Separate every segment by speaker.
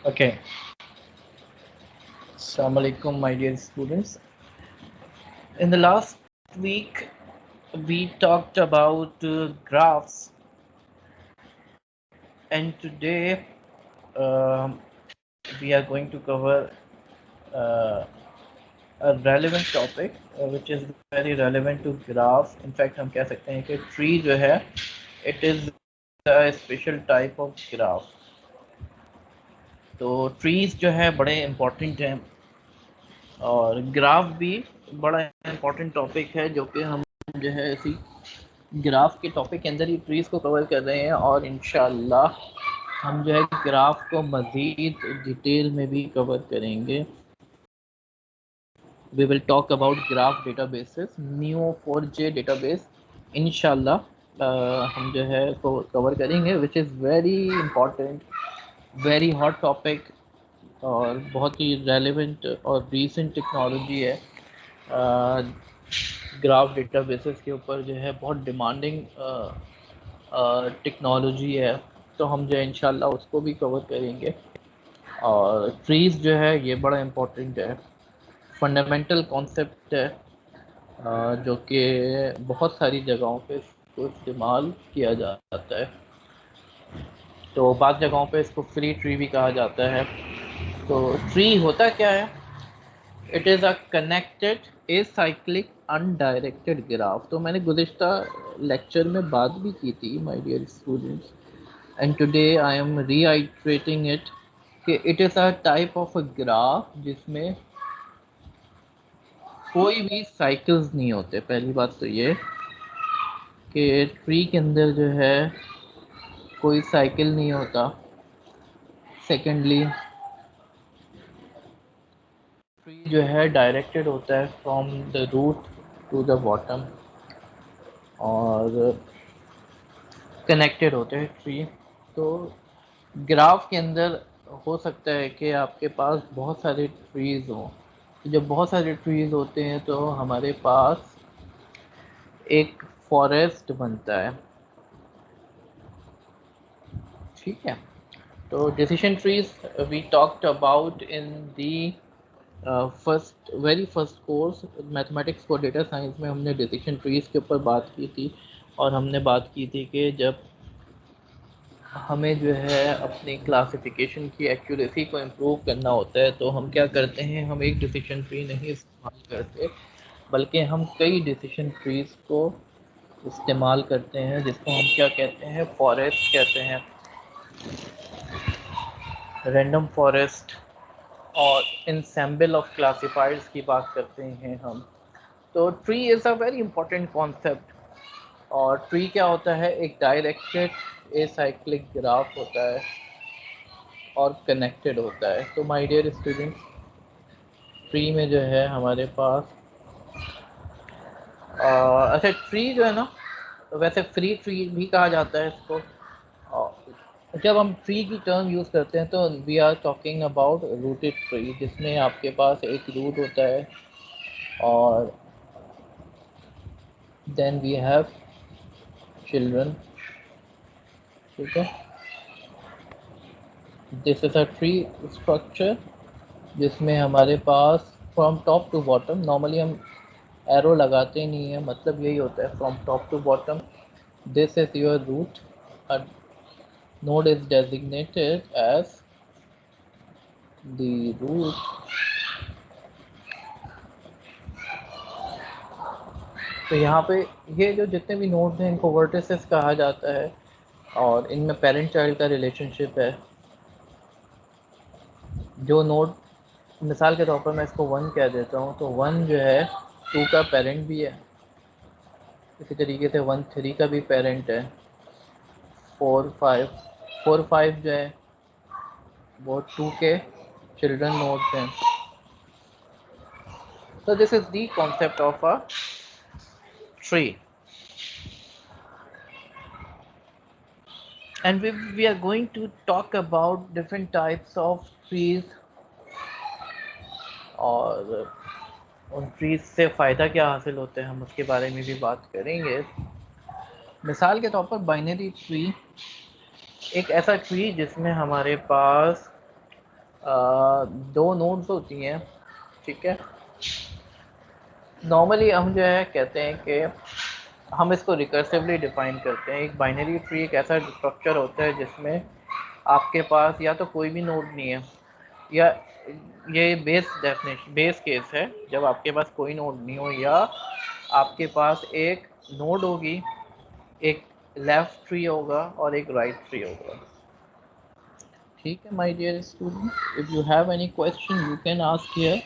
Speaker 1: Okay. Assalamu alaikum, my dear students. In the last week, we talked about graphs, and today um, we are going to cover uh, a relevant topic, which is very relevant to graph. In fact, हम कह सकते हैं कि tree जो है, it is a special type of graph. तो trees जो है बड़े important हैं और ग्राफ भी बड़ा इम्पोर्टेंट टॉपिक है जो कि हम जो है इसी ग्राफ के टॉपिक के अंदर ही ट्रीज को कवर कर रहे हैं और इंशाल्लाह हम जो है ग्राफ को मज़ीद डिटेल में भी कवर करेंगे. We will talk about graph databases, Neo4j database इंशाल्लाह हम जो है को कवर करेंगे, which is very important, very hot topic और बहुत ही रेलेवेंट और रीसेंट टेक्नोलॉजी है. ग्राफ डेटाबेसेस के ऊपर जो है बहुत डिमांडिंग टेक्नोलॉजी है, तो हम जो है इंशाल्लाह उसको भी कवर करेंगे. और ट्रीज़ जो है ये बड़ा इम्पोर्टेंट है, फंडामेंटल कॉन्सेप्ट है जो कि बहुत सारी जगहों पे इसको इस्तेमाल किया जाता है. तो बाद जगहों पे इसको फ्री ट्री भी कहा जाता है. तो ट्री होता क्या है? It is a connected acyclic undirected graph. तो मैंने गुज़िश्ता लेक्चर में बात भी की थी my dear students, and today I am reiterating it कि it is a type of a graph जिसमें कोई भी साइकिल्स नहीं होते. पहली बात तो ये कि ट्री के अंदर जो है कोई साइकिल नहीं होता. सेकेंडली, ट्री जो है डायरेक्टेड होता है from the root to the bottom और कनेक्टेड होते हैं ट्री. तो ग्राफ के अंदर हो सकता है कि आपके पास बहुत सारे ट्रीज़ हों. जब बहुत सारे ट्रीज़ होते हैं तो हमारे पास एक फॉरेस्ट बनता है. ठीक है. तो decision trees we talked about in the very first course mathematics for data science में हमने डिसीजन ट्रीज के ऊपर बात की थी और हमने बात की थी कि जब हमें जो है अपनी क्लासिफिकेशन की एक्यूरेसी को इम्प्रूव करना होता है तो हम क्या करते हैं, हम एक डिसीजन ट्री नहीं इस्तेमाल करते बल्कि हम कई डिसीजन ट्रीज को इस्तेमाल करते हैं, जिसको हम क्या कहते हैं, फॉरेस्ट कहते हैं, रैंडम फॉरेस्ट और इंसेम्बल ऑफ क्लासीफायर्स की बात करते हैं हम. तो tree is a very important concept. और ट्री क्या होता है? एक डायरेक्टेड एसाइक्लिक ग्राफ होता है और कनेक्टेड होता है. तो माय डियर स्टूडेंट्स, ट्री में जो है हमारे पास अच्छा, ट्री जो है ना, वैसे फ्री ट्री भी कहा जाता है इसको. जब हम ट्री की टर्म यूज़ करते हैं तो we are talking about rooted tree, जिसमें आपके पास एक रूट होता है और देन वी हैव चिल्ड्रन. ठीक है. This is a tree structure जिसमें हमारे पास from top to bottom, normally हम एरो लगाते नहीं हैं, मतलब यही होता है from top to bottom. This is your root. A node is designated as the root. तो यहाँ पे ये जो जितने भी नोड्स हैं इनको वर्टिसेस कहा जाता है और इनमें पेरेंट चाइल्ड का रिलेशनशिप है. जो नोड, मिसाल के तौर पर मैं इसको 1 कह देता हूँ, तो 1 जो है 2 का पेरेंट भी है. इसी तरीके से 1 3 का भी पेरेंट है. 4 5 जो है वो 2 के चिल्ड्रन नोड्स हैं. So this is the concept of a tree, and we are going to talk about different types of trees और उन ट्रीज से फ़ायदा क्या हासिल होते हैं, हम उसके बारे में भी बात करेंगे. मिसाल के तौर पर बाइनरी ट्री एक ऐसा ट्री जिसमें हमारे पास दो नोड्स होती हैं, ठीक है। नॉर्मली हम जो है कहते हैं कि हम इसको रिकर्सिवली डिफाइन करते हैं। एक बाइनरी ट्री एक ऐसा स्ट्रक्चर होता है जिसमें आपके पास या तो कोई भी नोड नहीं है, या ये बेस केस है जब आपके पास कोई नोड नहीं हो, या आपके पास एक नोड होगी, एक लेफ्ट ट्री होगा और एक राइट ट्री होगा। ठीक है my dear student, if you have any question you can ask here.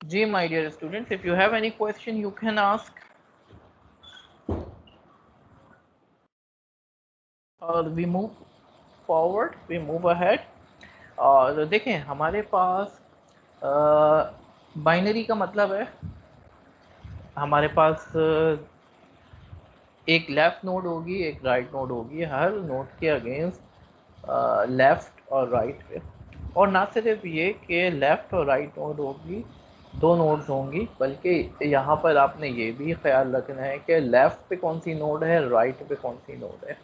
Speaker 1: जी my dear students, if you have any question you can ask, और we move forward, we move ahead. और देखें हमारे पास binary का मतलब है हमारे पास एक लेफ्ट नोड होगी, एक राइट नोड होगी, हर नोड के अगेंस्ट लेफ्ट और राइट पे। और ना सिर्फ ये कि लेफ्ट और राइट नोड होगी, दो नोड्स होंगी, बल्कि यहाँ पर आपने ये भी ख्याल रखना है कि लेफ्ट पे कौन सी नोड है, राइट पे कौन सी नोड है।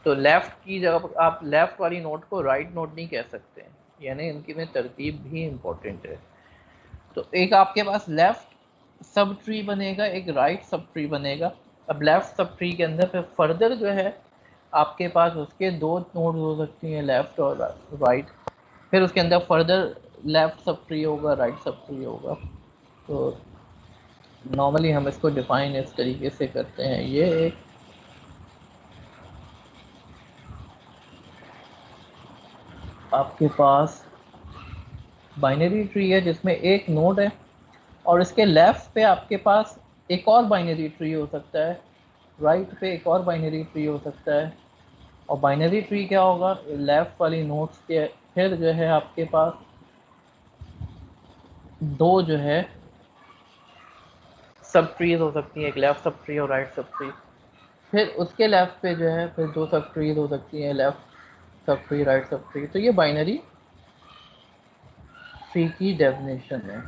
Speaker 1: तो लेफ्ट की जगह आप लेफ्ट वाली नोड को राइट नोड नहीं कह सकते, यानी इनकी में तरतीब भी इम्पोर्टेंट है। तो एक आपके पास लेफ्ट सब ट्री बनेगा, एक राइट सब ट्री बनेगा। अब लेफ्ट सब ट्री के अंदर फिर फर्दर जो है आपके पास उसके दो नोड हो सकती हैं, लेफ्ट और राइट। फिर उसके अंदर फर्दर लेफ्ट सब ट्री होगा, राइट सब ट्री होगा। तो नॉर्मली हम इसको डिफाइन इस तरीके से करते हैं। ये एक आपके पास बाइनरी ट्री है जिसमें एक नोड है, और इसके लेफ्ट पे आपके पास एक और बाइनरी ट्री हो सकता है, राइट पे एक और बाइनरी ट्री हो सकता है। और बाइनरी ट्री क्या होगा, लेफ्ट वाली नोड्स के फिर जो है आपके पास दो जो है सब ट्रीज हो सकती है, एक लेफ्ट सब ट्री और राइट सब ट्री। फिर उसके लेफ्ट पे जो है फिर दो सब ट्रीज हो सकती हैं, left sub tree, right sub tree. तो ये बाइनरी ट्री की डेफिनेशन है,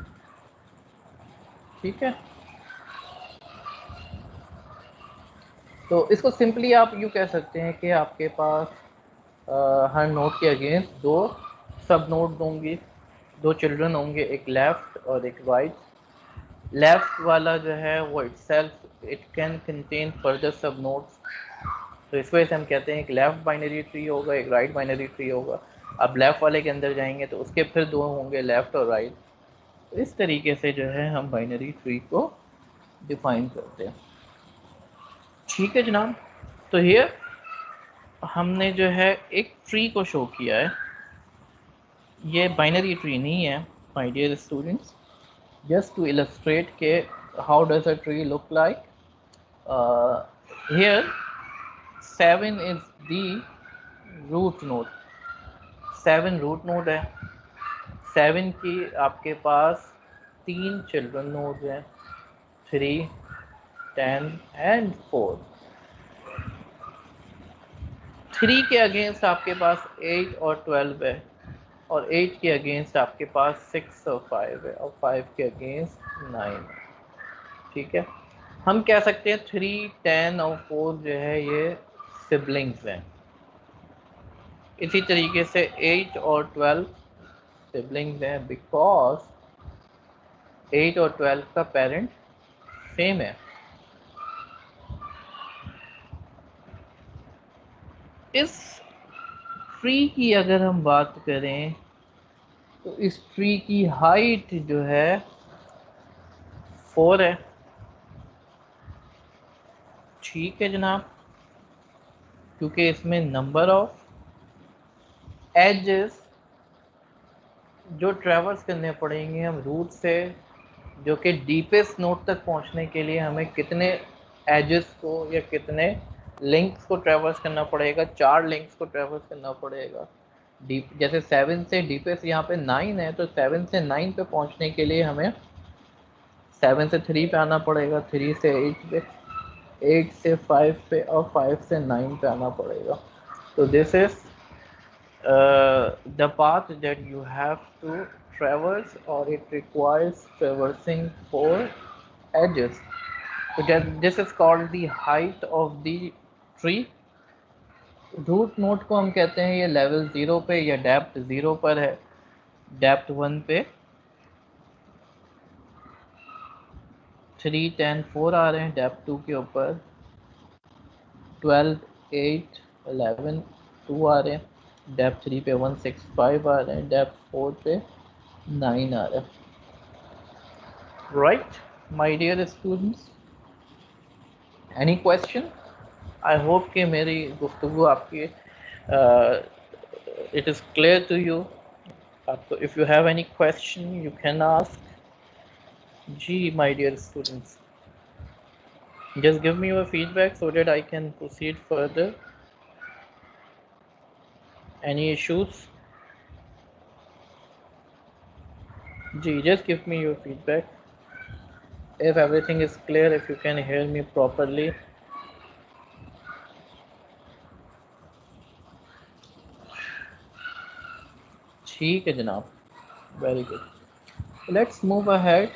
Speaker 1: ठीक है। तो इसको सिंपली आप यूँ कह सकते हैं कि आपके पास हर नोड के अगेंस्ट दो सब नोड्स होंगी, दो चिल्ड्रन होंगे, एक लेफ्ट और एक राइट। लेफ्ट वाला जो है वो itself it can contain further सब नोड्स। तो इस वजह से हम कहते हैं एक लेफ्ट बाइनरी ट्री होगा, एक राइट बाइनरी ट्री होगा। अब लेफ्ट वाले के अंदर जाएंगे तो उसके फिर दो होंगे, लेफ्ट और राइट। तो इस तरीके से जो है हम बाइनरी ट्री को डिफाइन करते हैं, ठीक है जनाब। तो हियर हमने जो है एक ट्री को शो किया है, ये बाइनरी ट्री नहीं है my dear students. Just to illustrate के how does a tree look like. Here 7 is the root node, 7 root node है। 7 की आपके पास तीन चिल्ड्रन नोड हैं, 3, 10 एंड 4। 3 के अगेंस्ट आपके पास 8 और 12 है, और 8 के अगेंस्ट आपके पास 6 और 5 है, और 5 के अगेंस्ट 9 है, ठीक है। हम कह सकते हैं 3, 10 और 4 जो है ये सिबलिंग्स हैं। इसी तरीके से 8 और 12 सिबलिंग्स हैं, बिकॉज 8 और 12 का पेरेंट सेम है। इस ट्री की अगर हम बात करें तो इस ट्री की हाइट जो है 4 है, ठीक है जनाब। क्योंकि इसमें नंबर ऑफ एजेस जो ट्रेवर्स करने पड़ेंगे हम रूट से, जो कि डीपेस्ट नोड तक पहुंचने के लिए हमें कितने एजेस को या कितने लिंक्स को ट्रेवर्स करना पड़ेगा, 4 लिंक्स को ट्रेवर्स करना पड़ेगा। डीप जैसे 7 से डीपेस्ट यहाँ पे 9 है, तो 7 से 9 पे पहुंचने के लिए हमें 7 से 3 पे आना पड़ेगा, 3 से 8 पे, 8 से 5 पे और 5 से 9 पे आना पड़ेगा. तो this is the path that you have to traverse, or it requires traversing 4 edges. So that this is called the height of the tree. Root node को हम कहते हैं ये लेवल 0 पे या डेप्थ 0 पर है. डेप्थ 1 पे 3, 10, 4 आ रहे हैं. डेप्थ 2 के ऊपर 12, 8, 11, 2 आ रहे हैं. डेप्थ 3 पे 1, 6, 5 आ रहे हैं. डेप्थ 4 पे 9 आ रहे हैं. Right my dear students, any question? I hope कि मेरी गुफ्तगू आपकी it is clear to you. आपको if you have any question you can ask. Ji my dear students, just give me your feedback so that I can proceed further. Any issues? Ji just give me your feedback if everything is clear, if you can hear me properly. ठीक है जनाब, very good. Let's move ahead.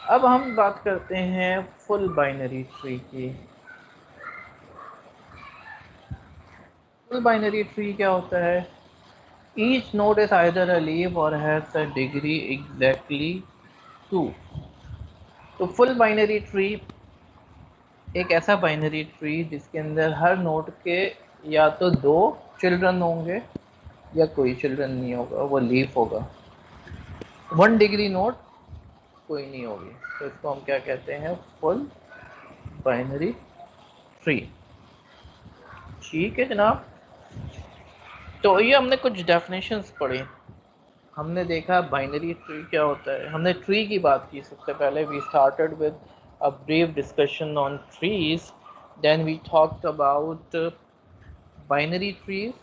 Speaker 1: अब हम बात करते हैं full binary tree की. Full binary tree क्या होता है? Each node is either a leaf or has a degree exactly 2. तो फुल बाइनरी ट्री एक ऐसा बाइनरी ट्री जिसके अंदर हर नोड के या तो 2 चिल्ड्रन होंगे या कोई चिल्ड्रन नहीं होगा, वो लीफ होगा. 1 डिग्री नोड कोई नहीं होगी. तो इसको हम क्या कहते हैं? Full binary tree. ठीक है जनाब. तो ये हमने कुछ डेफिनेशंस पढ़ी. हमने देखा बाइनरी ट्री क्या होता है. हमने ट्री की बात की सबसे पहले. We started with a brief discussion on trees, then we talked about binary trees,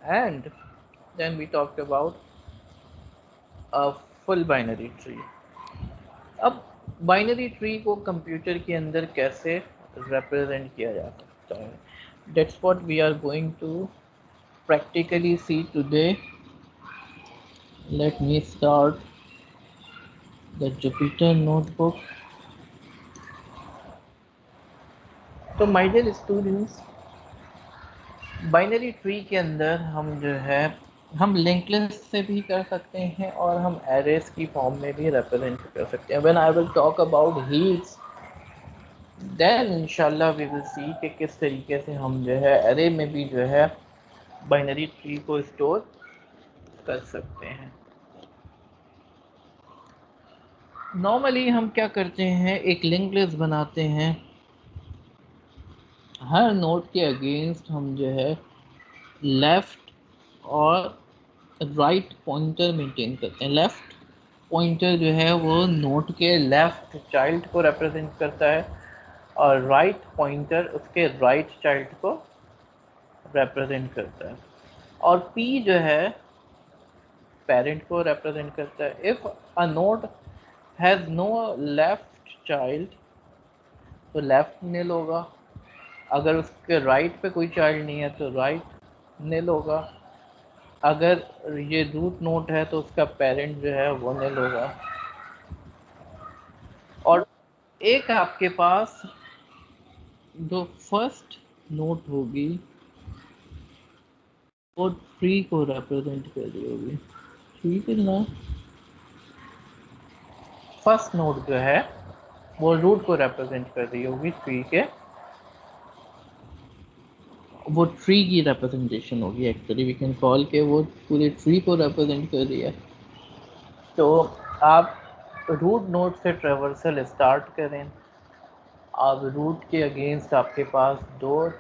Speaker 1: and then we talked about a full binary tree. अब बाइनरी ट्री को कंप्यूटर के अंदर कैसे रिप्रेजेंट किया जा सकता है, that's what we are going to practically see today. Let me start the Jupyter notebook. तो my dear students, binary tree के अंदर हम जो है हम लिंक लिस्ट से भी कर सकते हैं और हम एरेस की फॉर्म में भी रिप्रेजेंट कर सकते हैं. When I will talk about heaps, then इंशाल्लाह वी विल सी कि किस तरीके से हम जो है एरे में भी जो है बाइनरी ट्री को स्टोर कर सकते हैं. नॉर्मली हम क्या करते हैं, एक लिंक लिस्ट बनाते हैं. हर नोड के अगेंस्ट हम जो है लेफ़्ट और राइट पॉइंटर मेंटेन करते हैं. लेफ़्ट पॉइंटर जो है वो नोड के लेफ़्ट चाइल्ड को रिप्रेजेंट करता है और राइट पॉइंटर उसके राइट चाइल्ड को रिप्रेजेंट करता है. और पी जो है पेरेंट को रिप्रेजेंट करता है. If a node has no left child तो लेफ़्ट निल होगा. अगर उसके राइट पे कोई चाइल्ड नहीं है तो राइट निल होगा. अगर ये रूट नोड है तो उसका पेरेंट जो है वो निल होगा. और एक आपके पास जो फर्स्ट नोड होगी वो ट्री को रिप्रेजेंट कर रही होगी. ठीक है ना. फर्स्ट नोड जो है वो रूट को रिप्रेजेंट कर रही होगी ट्री के. वो ट्री की रिप्रेजेंटेशन होगी. एक्चुअली वी कैन कॉल के वो पूरे ट्री को रिप्रेजेंट कर रही है. तो आप रूट नोड से ट्रेवर्सल स्टार्ट करें. अब रूट के अगेंस्ट आपके पास 2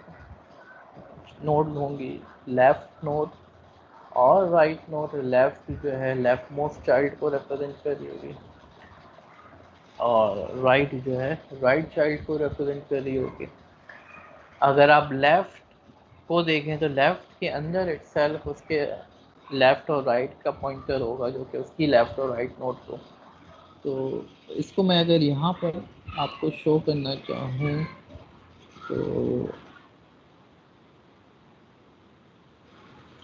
Speaker 1: नोड होंगी, लेफ़्ट नोड और राइट नोड. लेफ़्ट जो है लेफ़्ट मोस्ट चाइल्ड को रिप्रेजेंट कर रही होगी और राइट जो है राइट चाइल्ड को रिप्रेजेंट कर रही होगी. अगर आप लेफ़्ट को देखें तो लेफ़्ट के अंदर इटसेल्फ उसके लेफ़्ट और राइट का पॉइंटर होगा जो कि उसकी लेफ़्ट और राइट नोड को। तो इसको मैं अगर यहाँ पर आपको शो करना चाहूँ तो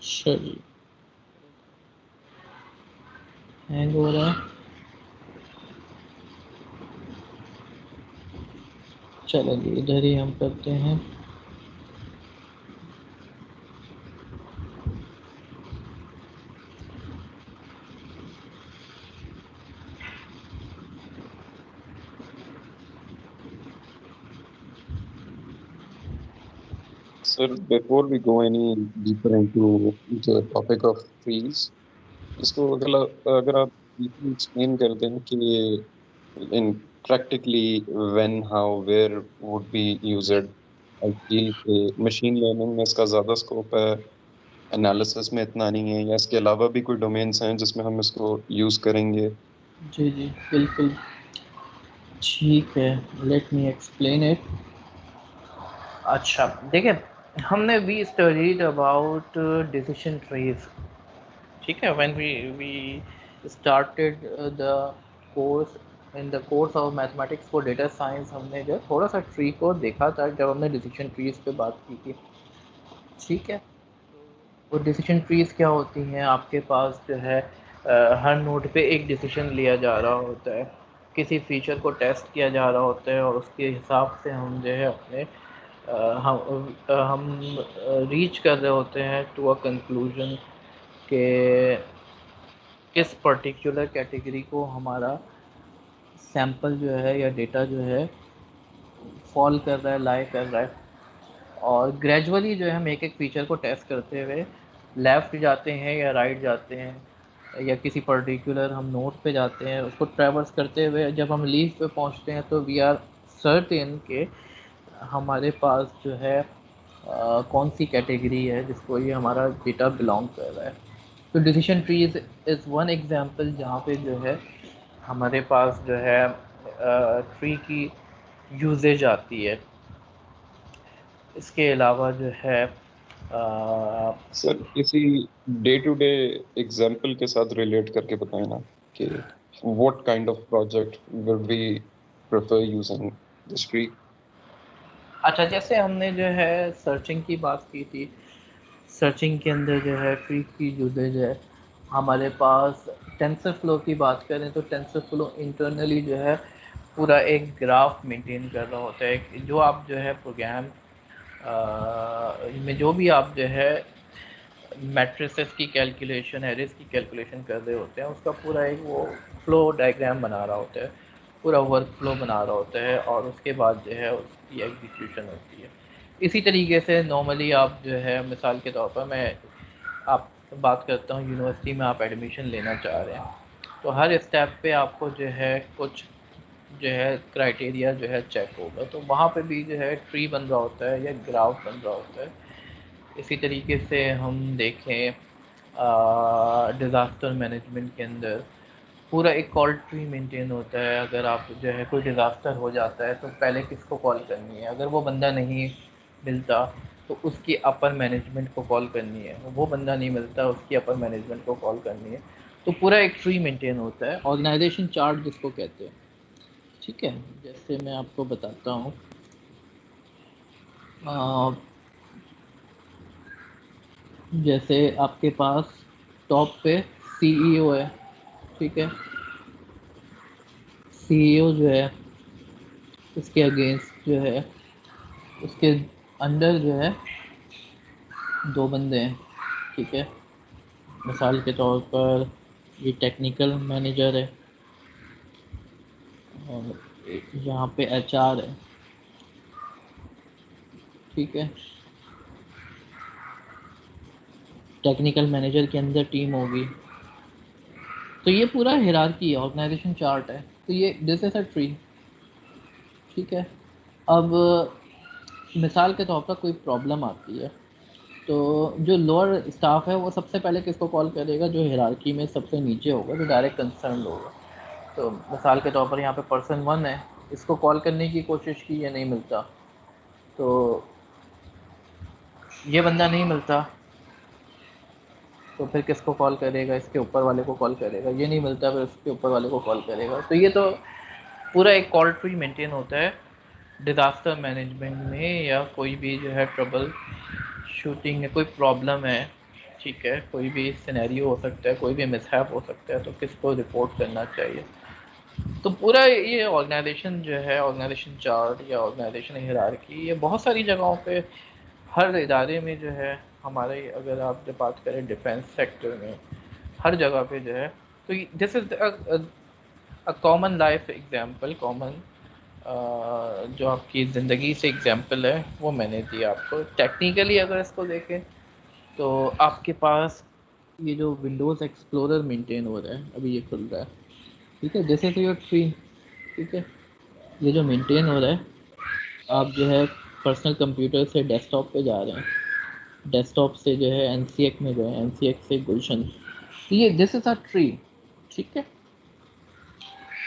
Speaker 1: चलिए, हैंग हो रहा है। चलिए इधर ही हम करते हैं।
Speaker 2: Sir, before we go any deeper into the topic of trees, इसको अगर आप explain कर दें कि in practically when, how, where would be used. I feel कि machine learning में इसका ज़्यादा scope है, analysis में इतना नहीं है, या इसके अलावा भी कोई domains हैं जिसमें हम इसको use करेंगे।
Speaker 1: जी जी बिल्कुल ठीक है, लेट मी एक्सप्लेन इट। अच्छा देखिए, हमने we studied about decision trees, ठीक है। When we started the course, in the course of mathematics for data science, हमने जो थोड़ा सा ट्री को देखा था जब हमने डिसीजन ट्रीज पे बात की थी, ठीक है। वो डिसीजन ट्रीज क्या होती हैं, आपके पास जो है हर नोड पे एक डिसीजन लिया जा रहा होता है, किसी फीचर को टेस्ट किया जा रहा होता है और उसके हिसाब से हम जो है अपने हम रीच कर रहे होते हैं टू अ कंक्लूजन के किस पर्टिकुलर कैटेगरी को हमारा सैंपल जो है या डेटा जो है फॉल कर रहा है, लाई कर रहा है। और ग्रेजुअली जो है हम एक एक फीचर को टेस्ट करते हुए लेफ़्ट जाते हैं या राइट जाते हैं या किसी पर्टिकुलर हम नोट पे जाते हैं, उसको ट्रैवर्स करते हुए जब हम लीफ पे पहुंचते हैं तो वी आर सर्टेन के हमारे पास जो है कौन सी कैटेगरी है जिसको ये हमारा डेटा बिलोंग कर रहा है। तो decision trees is one example जहाँ पे जो है हमारे पास जो है ट्री की यूजेज आती है। इसके अलावा जो है
Speaker 2: सर किसी डे टू डे एग्जाम्पल के साथ रिलेट करके बताएं ना कि what kind of project would we prefer using this tree.
Speaker 1: अच्छा जैसे हमने जो है सर्चिंग की बात की थी, सर्चिंग के अंदर जो है ट्री की यूजेज है हमारे पास। टेंसर फ्लो की बात करें तो टेंसर फ्लो इंटरनली जो है पूरा एक ग्राफ मेंटेन कर रहा होता है। जो आप जो है प्रोग्राम में जो भी आप जो है मैट्रिसेस की कैलकुलेशन, एरेस की कैलकुलेशन कर रहे होते हैं, उसका पूरा एक वो फ्लो डायग्राम बना रहा होता है, पूरा वर्क फ्लो बना रहा होता है और उसके बाद जो है उसकी एग्जीक्यूशन होती है। इसी तरीके से नॉर्मली आप जो है मिसाल के तौर पर मैं आप बात करता हूँ, यूनिवर्सिटी में आप एडमिशन लेना चाह रहे हैं तो हर स्टेप पे आपको जो है कुछ जो है क्राइटेरिया जो है चेक होगा, तो वहाँ पे भी जो है ट्री बन रहा होता है या ग्राफ बन रहा होता है। इसी तरीके से हम देखें डिज़ास्टर मैनेजमेंट के अंदर पूरा एक कॉल ट्री मेंटेन होता है। अगर आप जो है कोई डिज़ास्टर हो जाता है तो पहले किसको कॉल करनी है, अगर वो बंदा नहीं मिलता तो उसकी अपर मैनेजमेंट को कॉल करनी है, वो बंदा नहीं मिलता उसकी अपर मैनेजमेंट को कॉल करनी है। तो पूरा एक ट्री मेंटेन होता है, ऑर्गेनाइजेशन चार्ट जिसको कहते हैं, ठीक है। जैसे मैं आपको बताता हूँ, जैसे आपके पास टॉप पे सीईओ है, ठीक है। सीईओ जो है उसके अगेंस्ट जो है उसके अंडर जो है दो बंदे हैं, ठीक है। मिसाल के तौर पर ये टेक्निकल मैनेजर है और यहाँ पे एचआर है, ठीक है। टेक्निकल मैनेजर के अंदर टीम होगी, तो ये पूरा हिरार्की है, ऑर्गेनाइजेशन चार्ट है। तो ये दिस इज अ ट्री, ठीक है। अब मिसाल के तौर पर कोई प्रॉब्लम आती है तो जो लोअर स्टाफ है वो सबसे पहले किसको कॉल करेगा, जो हिरार्की में सबसे नीचे होगा, जो डायरेक्ट कंसर्न होगा। तो मिसाल के तौर पर यहाँ पे पर्सन 1 है, इसको कॉल करने की कोशिश की, ये नहीं मिलता, तो ये बंदा नहीं मिलता, तो फिर किसको कॉल करेगा, इसके ऊपर वाले को कॉल करेगा, ये नहीं मिलता फिर उसके ऊपर वाले को कॉल करेगा। तो ये तो पूरा एक कॉल ट्री मेंटेन होता है डिज़ास्टर मैनेजमेंट में, या कोई भी जो है ट्रबल शूटिंग है, कोई प्रॉब्लम है, ठीक है, कोई भी सिनेरियो हो सकता है, कोई भी मिसहैप हो सकता है, तो किसको रिपोर्ट करना चाहिए। तो पूरा ये ऑर्गेनाइजेशन जो है, ऑर्गेनाइजेशन चार्ट या ऑर्गेनाइजेशन हियरार्की, ये बहुत सारी जगहों पे हर इदारे में जो है हमारे, अगर आप जब बात करें डिफेंस सेक्टर में, हर जगह पे जो है, तो this is a common life example, common जो आपकी ज़िंदगी से एग्जांपल है वो मैंने दिया आपको। टेक्निकली अगर इसको देखें तो आपके पास ये जो विंडोज़ एक्सप्लोरर मेंटेन हो रहा है, अभी ये खुल रहा है, ठीक है, जैसे तो योर ट्री, ठीक है, ये जो मेंटेन हो रहा है, आप जो है पर्सनल कंप्यूटर से डेस्कटॉप पे जा रहे हैं, डेस्कटॉप से जो है एनसीएक में गए, एनसीएक से गुलशन, तो ये दिस इज़ अ ट्री, ठीक है।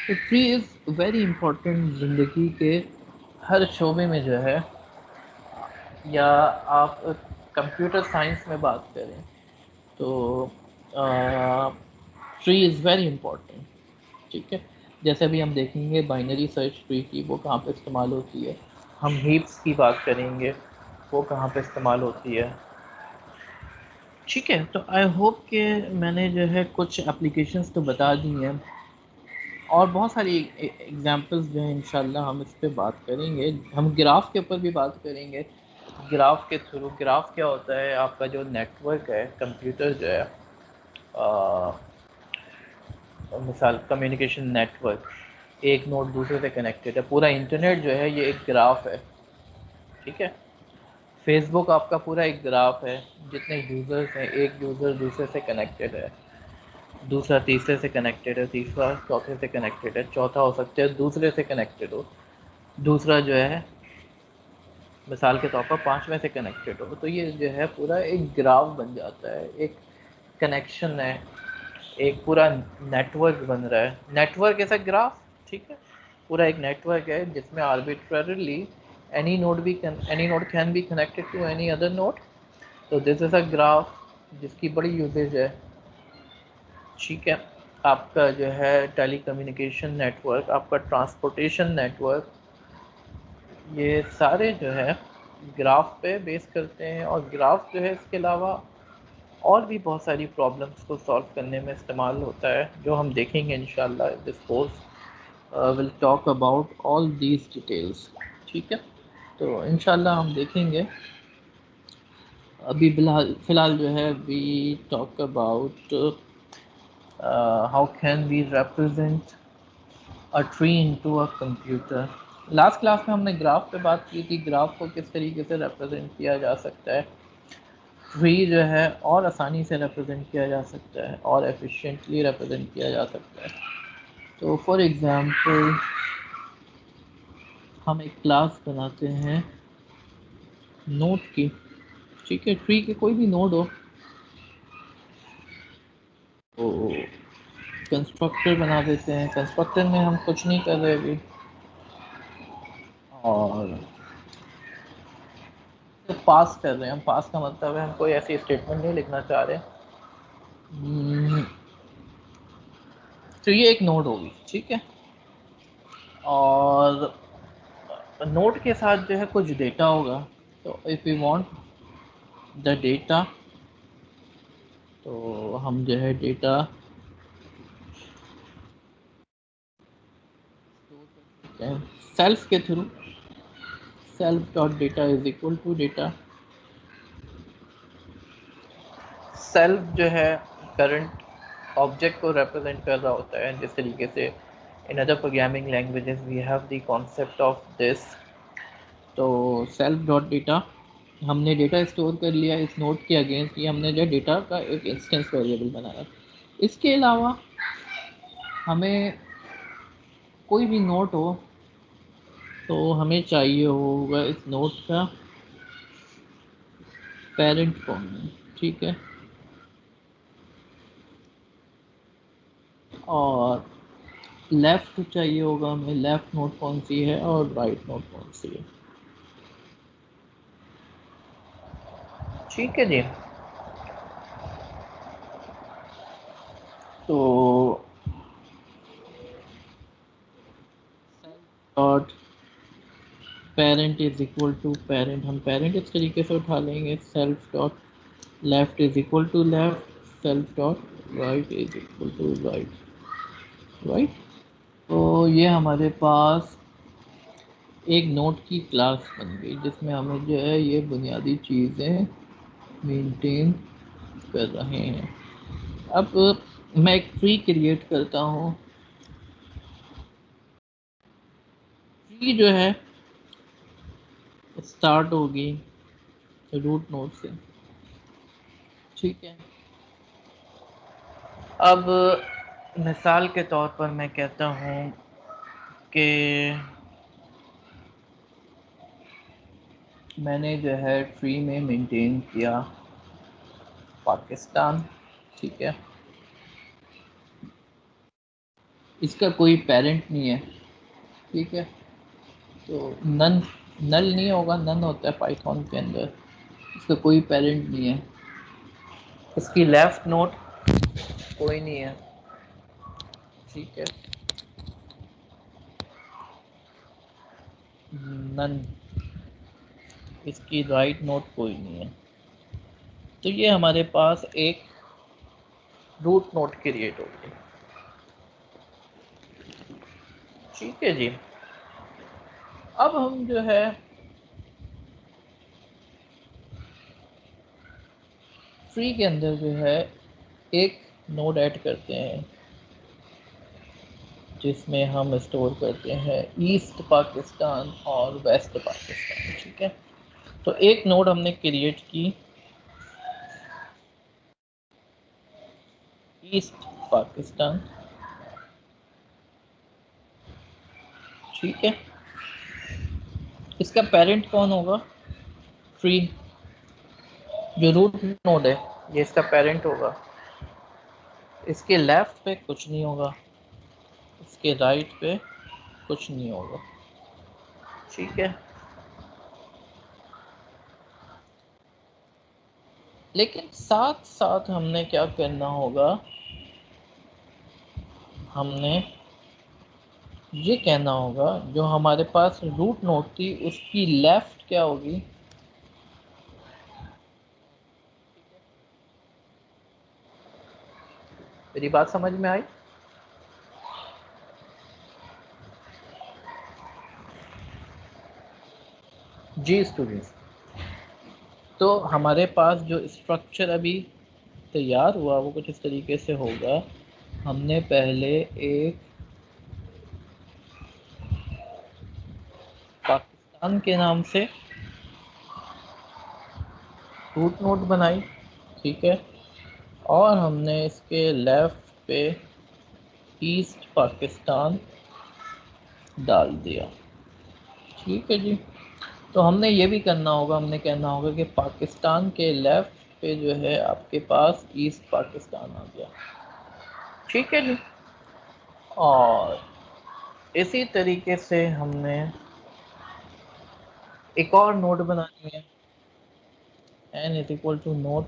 Speaker 1: तो ट्री इज़ वेरी इंपॉर्टेंट ज़िंदगी के हर शोबे में जो है, या आप कंप्यूटर साइंस में बात करें तो ट्री इज़ वेरी इंपॉर्टेंट, ठीक है। जैसे अभी हम देखेंगे बाइनरी सर्च ट्री की वो कहाँ पे इस्तेमाल होती है, हम हीप्स की बात करेंगे वो कहाँ पे इस्तेमाल होती है, ठीक है। तो आई होप कि मैंने जो है कुछ एप्लीकेशंस तो बता दी हैं, और बहुत सारी एग्जांपल्स जो हैं इंशाल्लाह हम इस पे बात करेंगे। हम ग्राफ के ऊपर भी बात करेंगे, ग्राफ के थ्रू, ग्राफ क्या होता है, आपका जो नेटवर्क है, कंप्यूटर जो है, मिसाल कम्युनिकेशन नेटवर्क, एक नोड दूसरे से कनेक्टेड है, पूरा इंटरनेट जो है ये एक ग्राफ है, ठीक है। फेसबुक आपका पूरा एक ग्राफ है, जितने यूज़र्स हैं, एक यूज़र दूसरे से कनेक्टेड है, दूसरा तीसरे से कनेक्टेड है, तीसरा चौथे से कनेक्टेड है, चौथा हो सकता है दूसरे से कनेक्टेड हो, दूसरा जो है मिसाल के तौर पर पांचवें से कनेक्टेड हो। तो ये जो है पूरा एक ग्राफ बन जाता है, एक कनेक्शन है, एक पूरा नेटवर्क बन रहा है। नेटवर्क ऐसा ग्राफ, ठीक है, पूरा एक नेटवर्क है जिसमें arbitrarily any node can be connected to any other node. तो दिस इज अ ग्राफ जिसकी बड़ी यूजेज है, ठीक है। आपका जो है टेली कम्युनिकेशन नेटवर्क, आपका ट्रांसपोर्टेशन नेटवर्क, ये सारे जो है ग्राफ पे बेस करते हैं। और ग्राफ जो है इसके अलावा और भी बहुत सारी प्रॉब्लम्स को सॉल्व करने में इस्तेमाल होता है, जो हम देखेंगे इंशाल्लाह। This course will talk about all these details, ठीक है। तो इंशाल्लाह हम देखेंगे। अभी फ़िलहाल जो है we talk about how can we represent a tree into a computer. Last class में हमने ग्राफ पे बात की थी, ग्राफ को किस तरीके से रिप्रेजेंट किया जा सकता है, ट्री जो है और आसानी से रिप्रेजेंट किया जा सकता है और एफिशिएंटली रिप्रेजेंट किया जा सकता है। तो फॉर एग्ज़ाम्पल हम एक क्लास बनाते हैं नोड की, ठीक है, ट्री के कोई भी नोड हो, तो कंस्ट्रक्टर बना देते हैं। कंस्ट्रक्टर में हम कुछ नहीं कर रहे अभी, और तो पास कर रहे हैं हम। पास का मतलब है हम कोई ऐसी स्टेटमेंट नहीं लिखना चाह रहे। तो ये एक नोड होगी, ठीक है, और नोड के साथ जो है कुछ डेटा होगा। तो if you want the data, तो हम जो है डेटा सेल्फ के through, self dot data is equal to data. Self जो है करंट ऑब्जेक्ट को रिप्रेजेंट कर रहा होता है, जिस तरीके से in other programming languages we have the concept of this. तो सेल्फ डॉट डेटा, हमने डेटा स्टोर कर लिया इस नोड के अगेंस्ट, ये हमने जो डेटा का एक इंस्टेंस वेरिएबल बनाया। इसके अलावा हमें कोई भी नोट हो तो हमें चाहिए होगा इस नोट का पेरेंट कौन है, ठीक है, और लेफ़्ट चाहिए होगा हमें, लेफ़्ट नोट कौन सी है और राइट नोट कौन सी है, ठीक है जी। तो dot parent is equal to parent, हम पेरेंट इस तरीके से उठा लेंगे, self dot left is equal to left, self dot right is equal to right, right. तो ये हमारे पास एक नोट की क्लास बन गई जिसमें हमें जो है ये बुनियादी चीज़ें मेंटेन कर रहे हैं। अब मैं एक ट्री क्रिएट करता हूँ। ट्री जो है स्टार्ट होगी रूट नोड से, ठीक है। अब मिसाल के तौर पर मैं कहता हूँ कि मैंने जो है ट्री में मेंटेन किया पाकिस्तान, ठीक है। इसका कोई पेरेंट नहीं है, ठीक है। तो नन नल नहीं होगा, नन होता है पाइथन के अंदर, इसका कोई पेरेंट नहीं है। इसकी लेफ्ट नोड कोई नहीं है, ठीक है, नन। इसकी राइट नोड कोई नहीं है। तो ये हमारे पास एक रूट नोड क्रिएट हो गई, ठीक है जी। अब हम जो है ट्री के अंदर जो है एक नोड ऐड करते हैं जिसमें हम स्टोर करते हैं ईस्ट पाकिस्तान और वेस्ट पाकिस्तान, ठीक है। तो एक नोड हमने क्रिएट की ईस्ट पाकिस्तान, ठीक है। इसका पेरेंट कौन होगा? ट्री, जो रूट नोड है ये इसका पेरेंट होगा। इसके लेफ्ट पे कुछ नहीं होगा, इसके राइट पे कुछ नहीं होगा, ठीक है। लेकिन साथ साथ हमने क्या करना होगा, हमने ये कहना होगा जो हमारे पास रूट नोड थी उसकी लेफ्ट क्या होगी, मेरी बात समझ में आई? जी स्टूडेंट्स, तो हमारे पास जो स्ट्रक्चर अभी तैयार हुआ वो कुछ इस तरीके से होगा। हमने पहले एक पाकिस्तान के नाम से रूट नोड बनाई, ठीक है। और हमने इसके लेफ्ट पे ईस्ट पाकिस्तान डाल दिया, ठीक है जी। तो हमने ये भी करना होगा, हमने कहना होगा कि पाकिस्तान के लेफ्ट पे जो है आपके पास ईस्ट पाकिस्तान आ गया, ठीक है जी। और इसी तरीके से हमने एक और नोड बनानी है, n is equal to node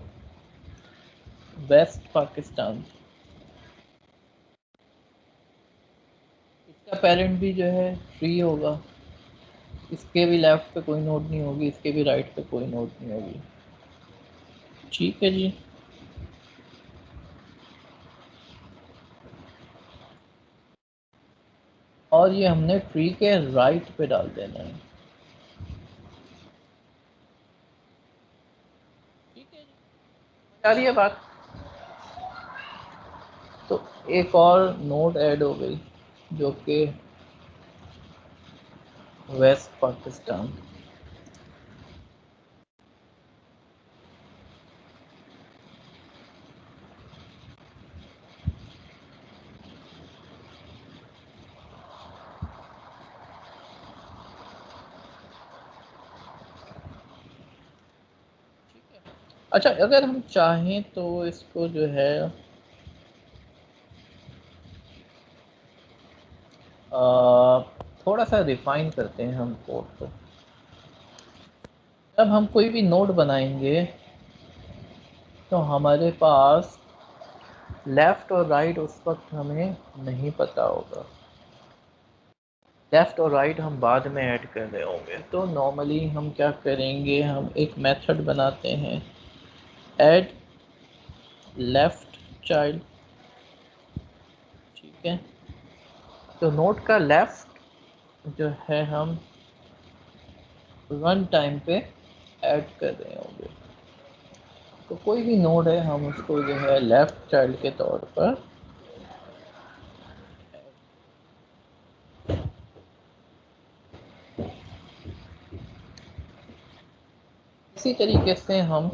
Speaker 1: west Pakistan. इसका पेरेंट भी जो है फ्री होगा, इसके भी लेफ्ट पे कोई नोड नहीं होगी, इसके भी राइट पे कोई नोड नहीं होगी, ठीक है जी। और ये हमने ट्री के राइट पे डाल देना है, ठीक है जी। आ रही है बात? तो एक और नोड ऐड हो गई जो कि वेस्ट पाकिस्तान। अच्छा, अगर हम चाहें तो इसको जो है थोड़ा सा रिफाइन करते हैं हम कोड को। जब हम कोई भी नोड बनाएंगे तो हमारे पास लेफ़्ट और राइट उस वक्त हमें नहीं पता होगा, लेफ़्ट और राइट हम बाद में ऐड कर रहे होंगे। तो नॉर्मली हम क्या करेंगे, हम एक मेथड बनाते हैं, ऐड लेफ़्ट चाइल्ड, ठीक है। तो नोट का लेफ़्ट जो है हम रन टाइम पे ऐड कर रहे होंगे। तो कोई भी नोड है हम उसको जो है लेफ़्ट चाइल्ड के तौर पर इसी तरीके से हम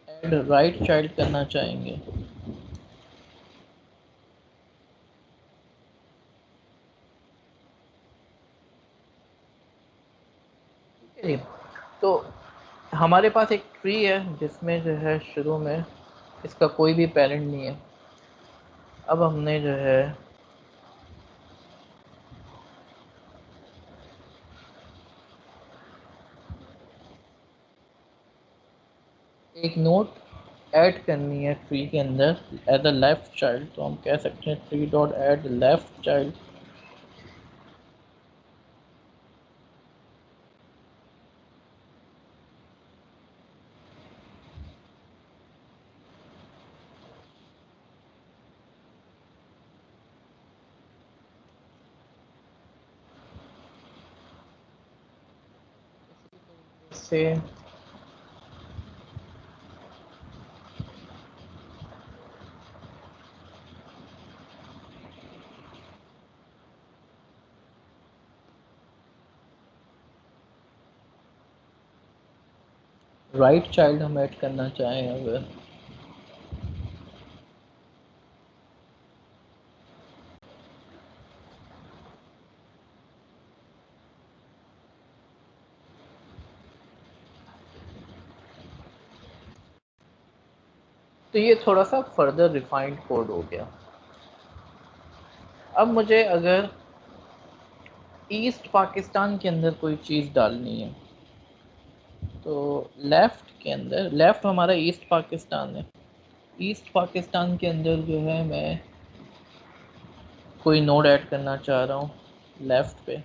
Speaker 1: ऐड राइट चाइल्ड करना चाहेंगे। ठीक है, तो हमारे पास एक ट्री है जिसमें जो है शुरू में इसका कोई भी पेरेंट नहीं है। अब हमने जो है एक नोट ऐड करनी है ट्री के अंदर एज अ लेफ्ट चाइल्ड, तो हम कह सकते हैं tree dot add left child. से राइट चाइल्ड हम ऐड करना चाहें अगर, तो ये थोड़ा सा फर्दर रिफाइंड कोड हो गया। अब मुझे अगर ईस्ट पाकिस्तान के अंदर कोई चीज़ डालनी है, तो लेफ़्ट के अंदर, लेफ़्ट हमारा ईस्ट पाकिस्तान है, ईस्ट पाकिस्तान के अंदर जो है मैं कोई नोड ऐड करना चाह रहा हूँ लेफ़्ट पे,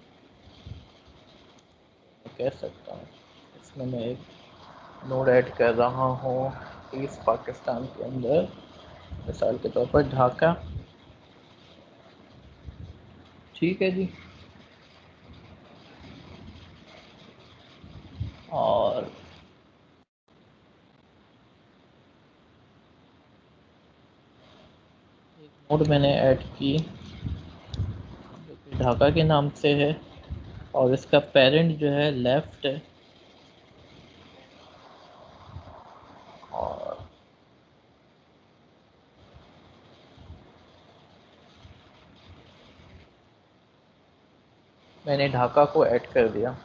Speaker 1: मैं कह सकता हूँ इसमें मैं एक नोड ऐड कर रहा हूँ ईस्ट पाकिस्तान के अंदर, मिसाल के तौर पर ढाका। ठीक है जी, और एक नोड मैंने ऐड की जो कि ढाका के नाम से है, और इसका पेरेंट जो है लेफ़्ट है, और मैंने ढाका को ऐड कर दिया।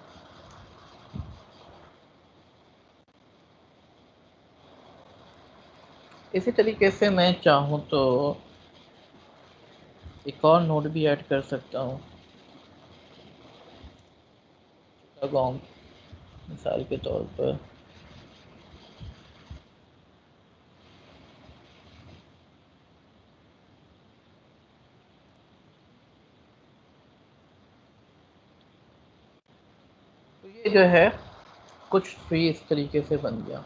Speaker 1: इसी तरीके से मैं चाहूँ तो एक और नोड भी ऐड कर सकता हूँ, चिटागोंग मिसाल के तौर पर। तो ये जो है कुछ ट्री इस तरीके से बन गया,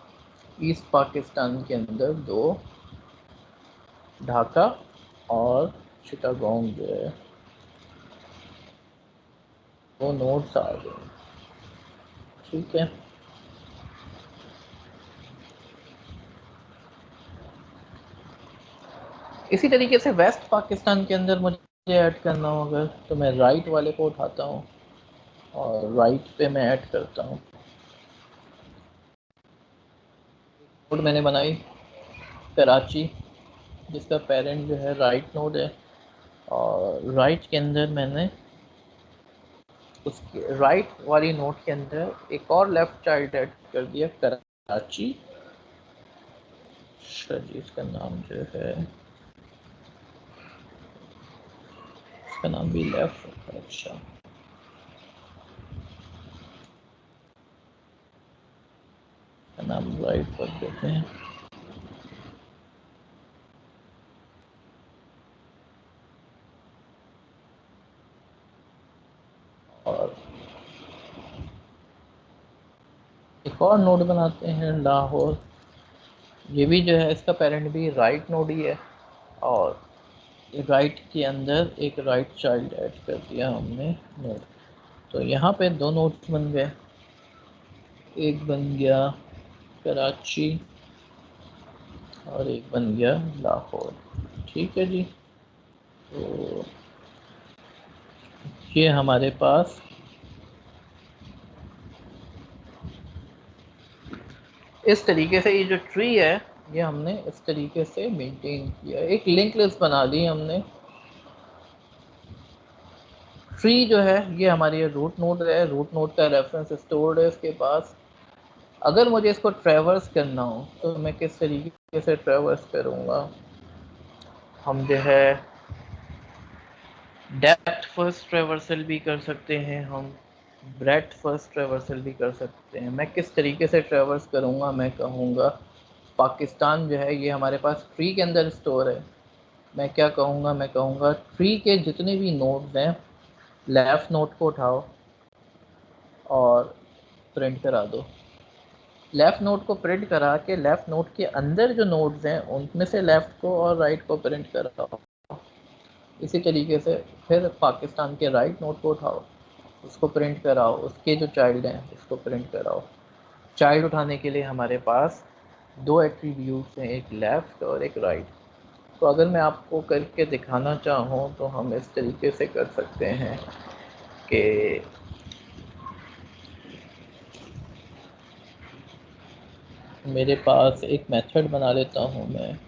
Speaker 1: ईस्ट पाकिस्तान के अंदर दो, ढाका और चिटागोंग जो है वो नोड्स आ गए। ठीक है, इसी तरीके से वेस्ट पाकिस्तान के अंदर मुझे ऐड करना होगा, तो मैं राइट वाले को उठाता हूँ और राइट पे मैं ऐड करता हूँ। नोड मैंने बनाई कराची, जिसका पेरेंट जो है राइट नोड है, और राइट के अंदर मैंने उसके राइट वाली नोड के अंदर एक और लेफ्ट चाइल्ड ऐड कर दिया कराची। अच्छा जी, इसका नाम जो है, इसका नाम भी लेफ्ट रखा। अच्छा, इसका नाम राइट कर देते हैं। और एक और नोड बनाते हैं लाहौर। ये भी जो है इसका पेरेंट भी राइट नोड ही है, और राइट के अंदर एक राइट चाइल्ड ऐड कर दिया हमने नोड। तो यहाँ पे दो नोड्स बन गए, एक बन गया कराची और एक बन गया लाहौर। ठीक है जी। तो ये हमारे पास इस तरीके से ये जो ट्री है ये हमने इस तरीके से मेंटेन किया। एक लिंक लिस्ट बना ली हमने। ट्री जो है ये हमारी रूट नोड है, रूट नोड का रेफरेंस स्टोर्ड है इसके पास। अगर मुझे इसको ट्रैवर्स करना हो तो मैं किस तरीके से ट्रैवर्स करूँगा? हम जो है डेप्थ फर्स्ट ट्रैवर्सल भी कर सकते हैं, हम ब्रेथ फर्स्ट ट्रैवर्सल भी कर सकते हैं। मैं किस तरीके से ट्रैवर्स करूँगा? मैं कहूँगा पाकिस्तान जो है ये हमारे पास ट्री के अंदर स्टोर है। मैं क्या कहूँगा? मैं कहूँगा ट्री के जितने भी नोड्स हैं लेफ़्ट नोड को उठाओ और प्रिंट करा दो। लेफ़्ट नोड को प्रिंट करा के लेफ़्ट नोड के अंदर जो नोड्स हैं उनमें से लेफ़्ट को और राइट को प्रिंट कराओ। इसी तरीके से फिर पाकिस्तान के राइट नोड को उठाओ, उसको प्रिंट कराओ, उसके जो चाइल्ड हैं उसको प्रिंट कराओ। चाइल्ड उठाने के लिए हमारे पास दो एट्रीब्यूट्स हैं, एक लेफ़्ट और एक राइट। तो अगर मैं आपको करके दिखाना चाहूँ तो हम इस तरीके से कर सकते हैं कि मेरे पास एक मेथड बना लेता हूँ मैं,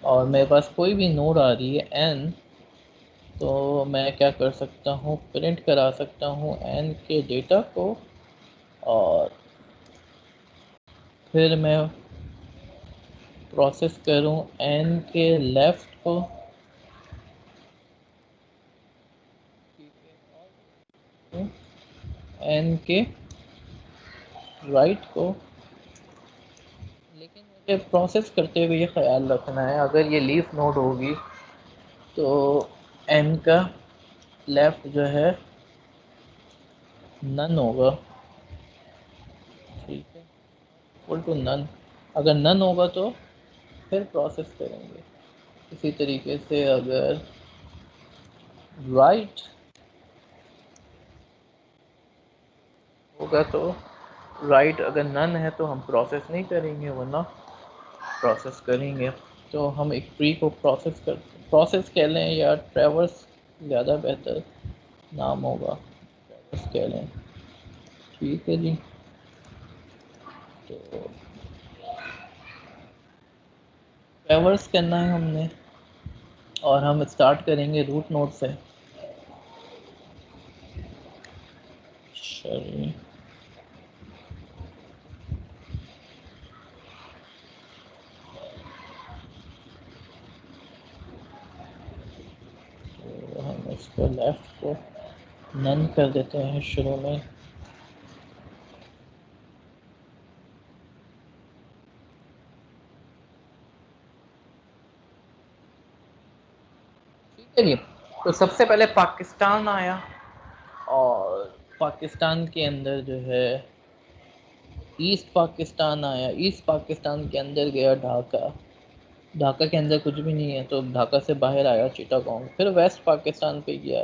Speaker 1: और मेरे पास कोई भी नोड आ रही है n, तो मैं क्या कर सकता हूँ? प्रिंट करा सकता हूँ n के डेटा को, और फिर मैं प्रोसेस करूँ n के लेफ़्ट को, n के राइट को। लेकिन मुझे प्रोसेस करते हुए ये ख्याल रखना है, अगर ये लीफ नोड होगी तो n का लेफ़्ट जो है नन होगा। ठीक है, इक्वल टू नन। अगर नन होगा तो फिर प्रोसेस करेंगे। इसी तरीके से अगर राइट होगा तो राइट अगर नन है तो हम प्रोसेस नहीं करेंगे, वरना प्रोसेस करेंगे। तो हम एक ट्री को प्रोसेस कह लें, या ट्रैवर्स ज़्यादा बेहतर नाम होगा, ट्रैवर्स कह लें। ठीक है जी। तो ट्रैवर्स करना है हमने, और हम स्टार्ट करेंगे रूट नोड से। चलिए, तो हम इसको लेफ़्ट को नन कर देते हैं शुरू में। ठीक है जी। तो सबसे पहले पाकिस्तान आया, और पाकिस्तान के अंदर जो है ईस्ट पाकिस्तान आया। ईस्ट पाकिस्तान के अंदर गया ढाका। ढाका के अंदर कुछ भी नहीं है तो ढाका से बाहर आया चिटागोंग। फिर वेस्ट पाकिस्तान पे गया।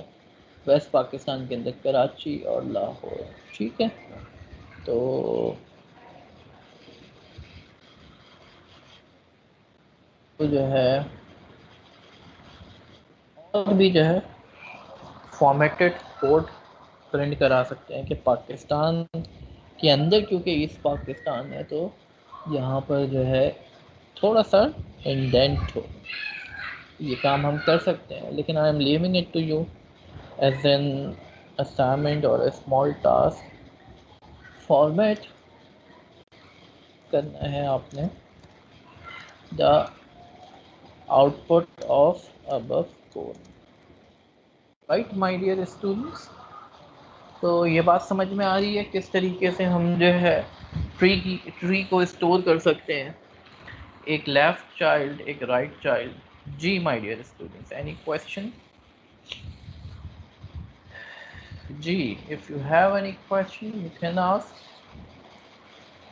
Speaker 1: वेस्ट पाकिस्तान के अंदर कराची और लाहौर। ठीक है। तो जो है और भी जो है फॉर्मेटेड कोड प्रिंट करा सकते हैं कि पाकिस्तान के अंदर, क्योंकि ईस्ट पाकिस्तान है तो यहाँ पर जो है थोड़ा सा इंडेंट हो। ये काम हम कर सकते हैं, लेकिन I am leaving it to you as an assignment और स्मॉल टास्क। फॉर्मेट करना है आपने the output of above code, right my dear students. तो ये बात समझ में आ रही है किस तरीके से हम जो है ट्री को स्टोर कर सकते हैं, एक लेफ्ट चाइल्ड एक राइट चाइल्ड। जी my dear students, any question? जी, if you have any question you can ask,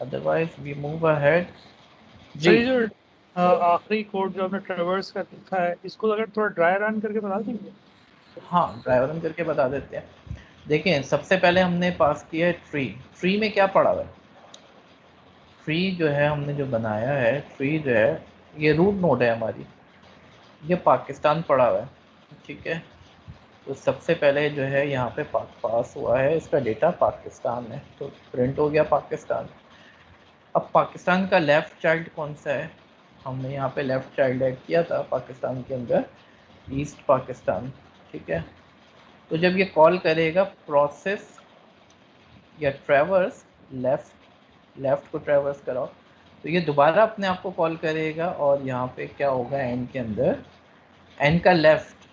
Speaker 1: otherwise we move ahead। जी
Speaker 3: सही, जो आखिरी कोड जो आपने ट्रेवर्स का लिखा है, इसको अगर थोड़ा ड्राई रन करके बता देंगे।
Speaker 1: हाँ, ड्राई रन करके बता देते हैं। देखिए, सबसे पहले हमने पास किया है ट्री। ट्री में क्या पड़ा हुआ है? ट्री जो है हमने जो बनाया है, ट्री जो है ये रूट नोड है हमारी, ये पाकिस्तान पड़ा हुआ है, ठीक है। तो सबसे पहले जो है यहाँ पे पास हुआ है, इसका डेटा पाकिस्तान है, तो प्रिंट हो गया पाकिस्तान। अब पाकिस्तान का लेफ़्ट चाइल्ड कौन सा है? हमने यहाँ पे लेफ़्ट चाइल्ड ऐड किया था पाकिस्तान के अंदर, ईस्ट पाकिस्तान, ठीक है। तो जब ये कॉल करेगा प्रोसेस या ट्रैवर्स, लेफ़्ट को ट्रैवर्स कराओ, तो ये दोबारा अपने आप को कॉल करेगा और यहाँ पे क्या होगा एन के अंदर, एन का लेफ़्ट,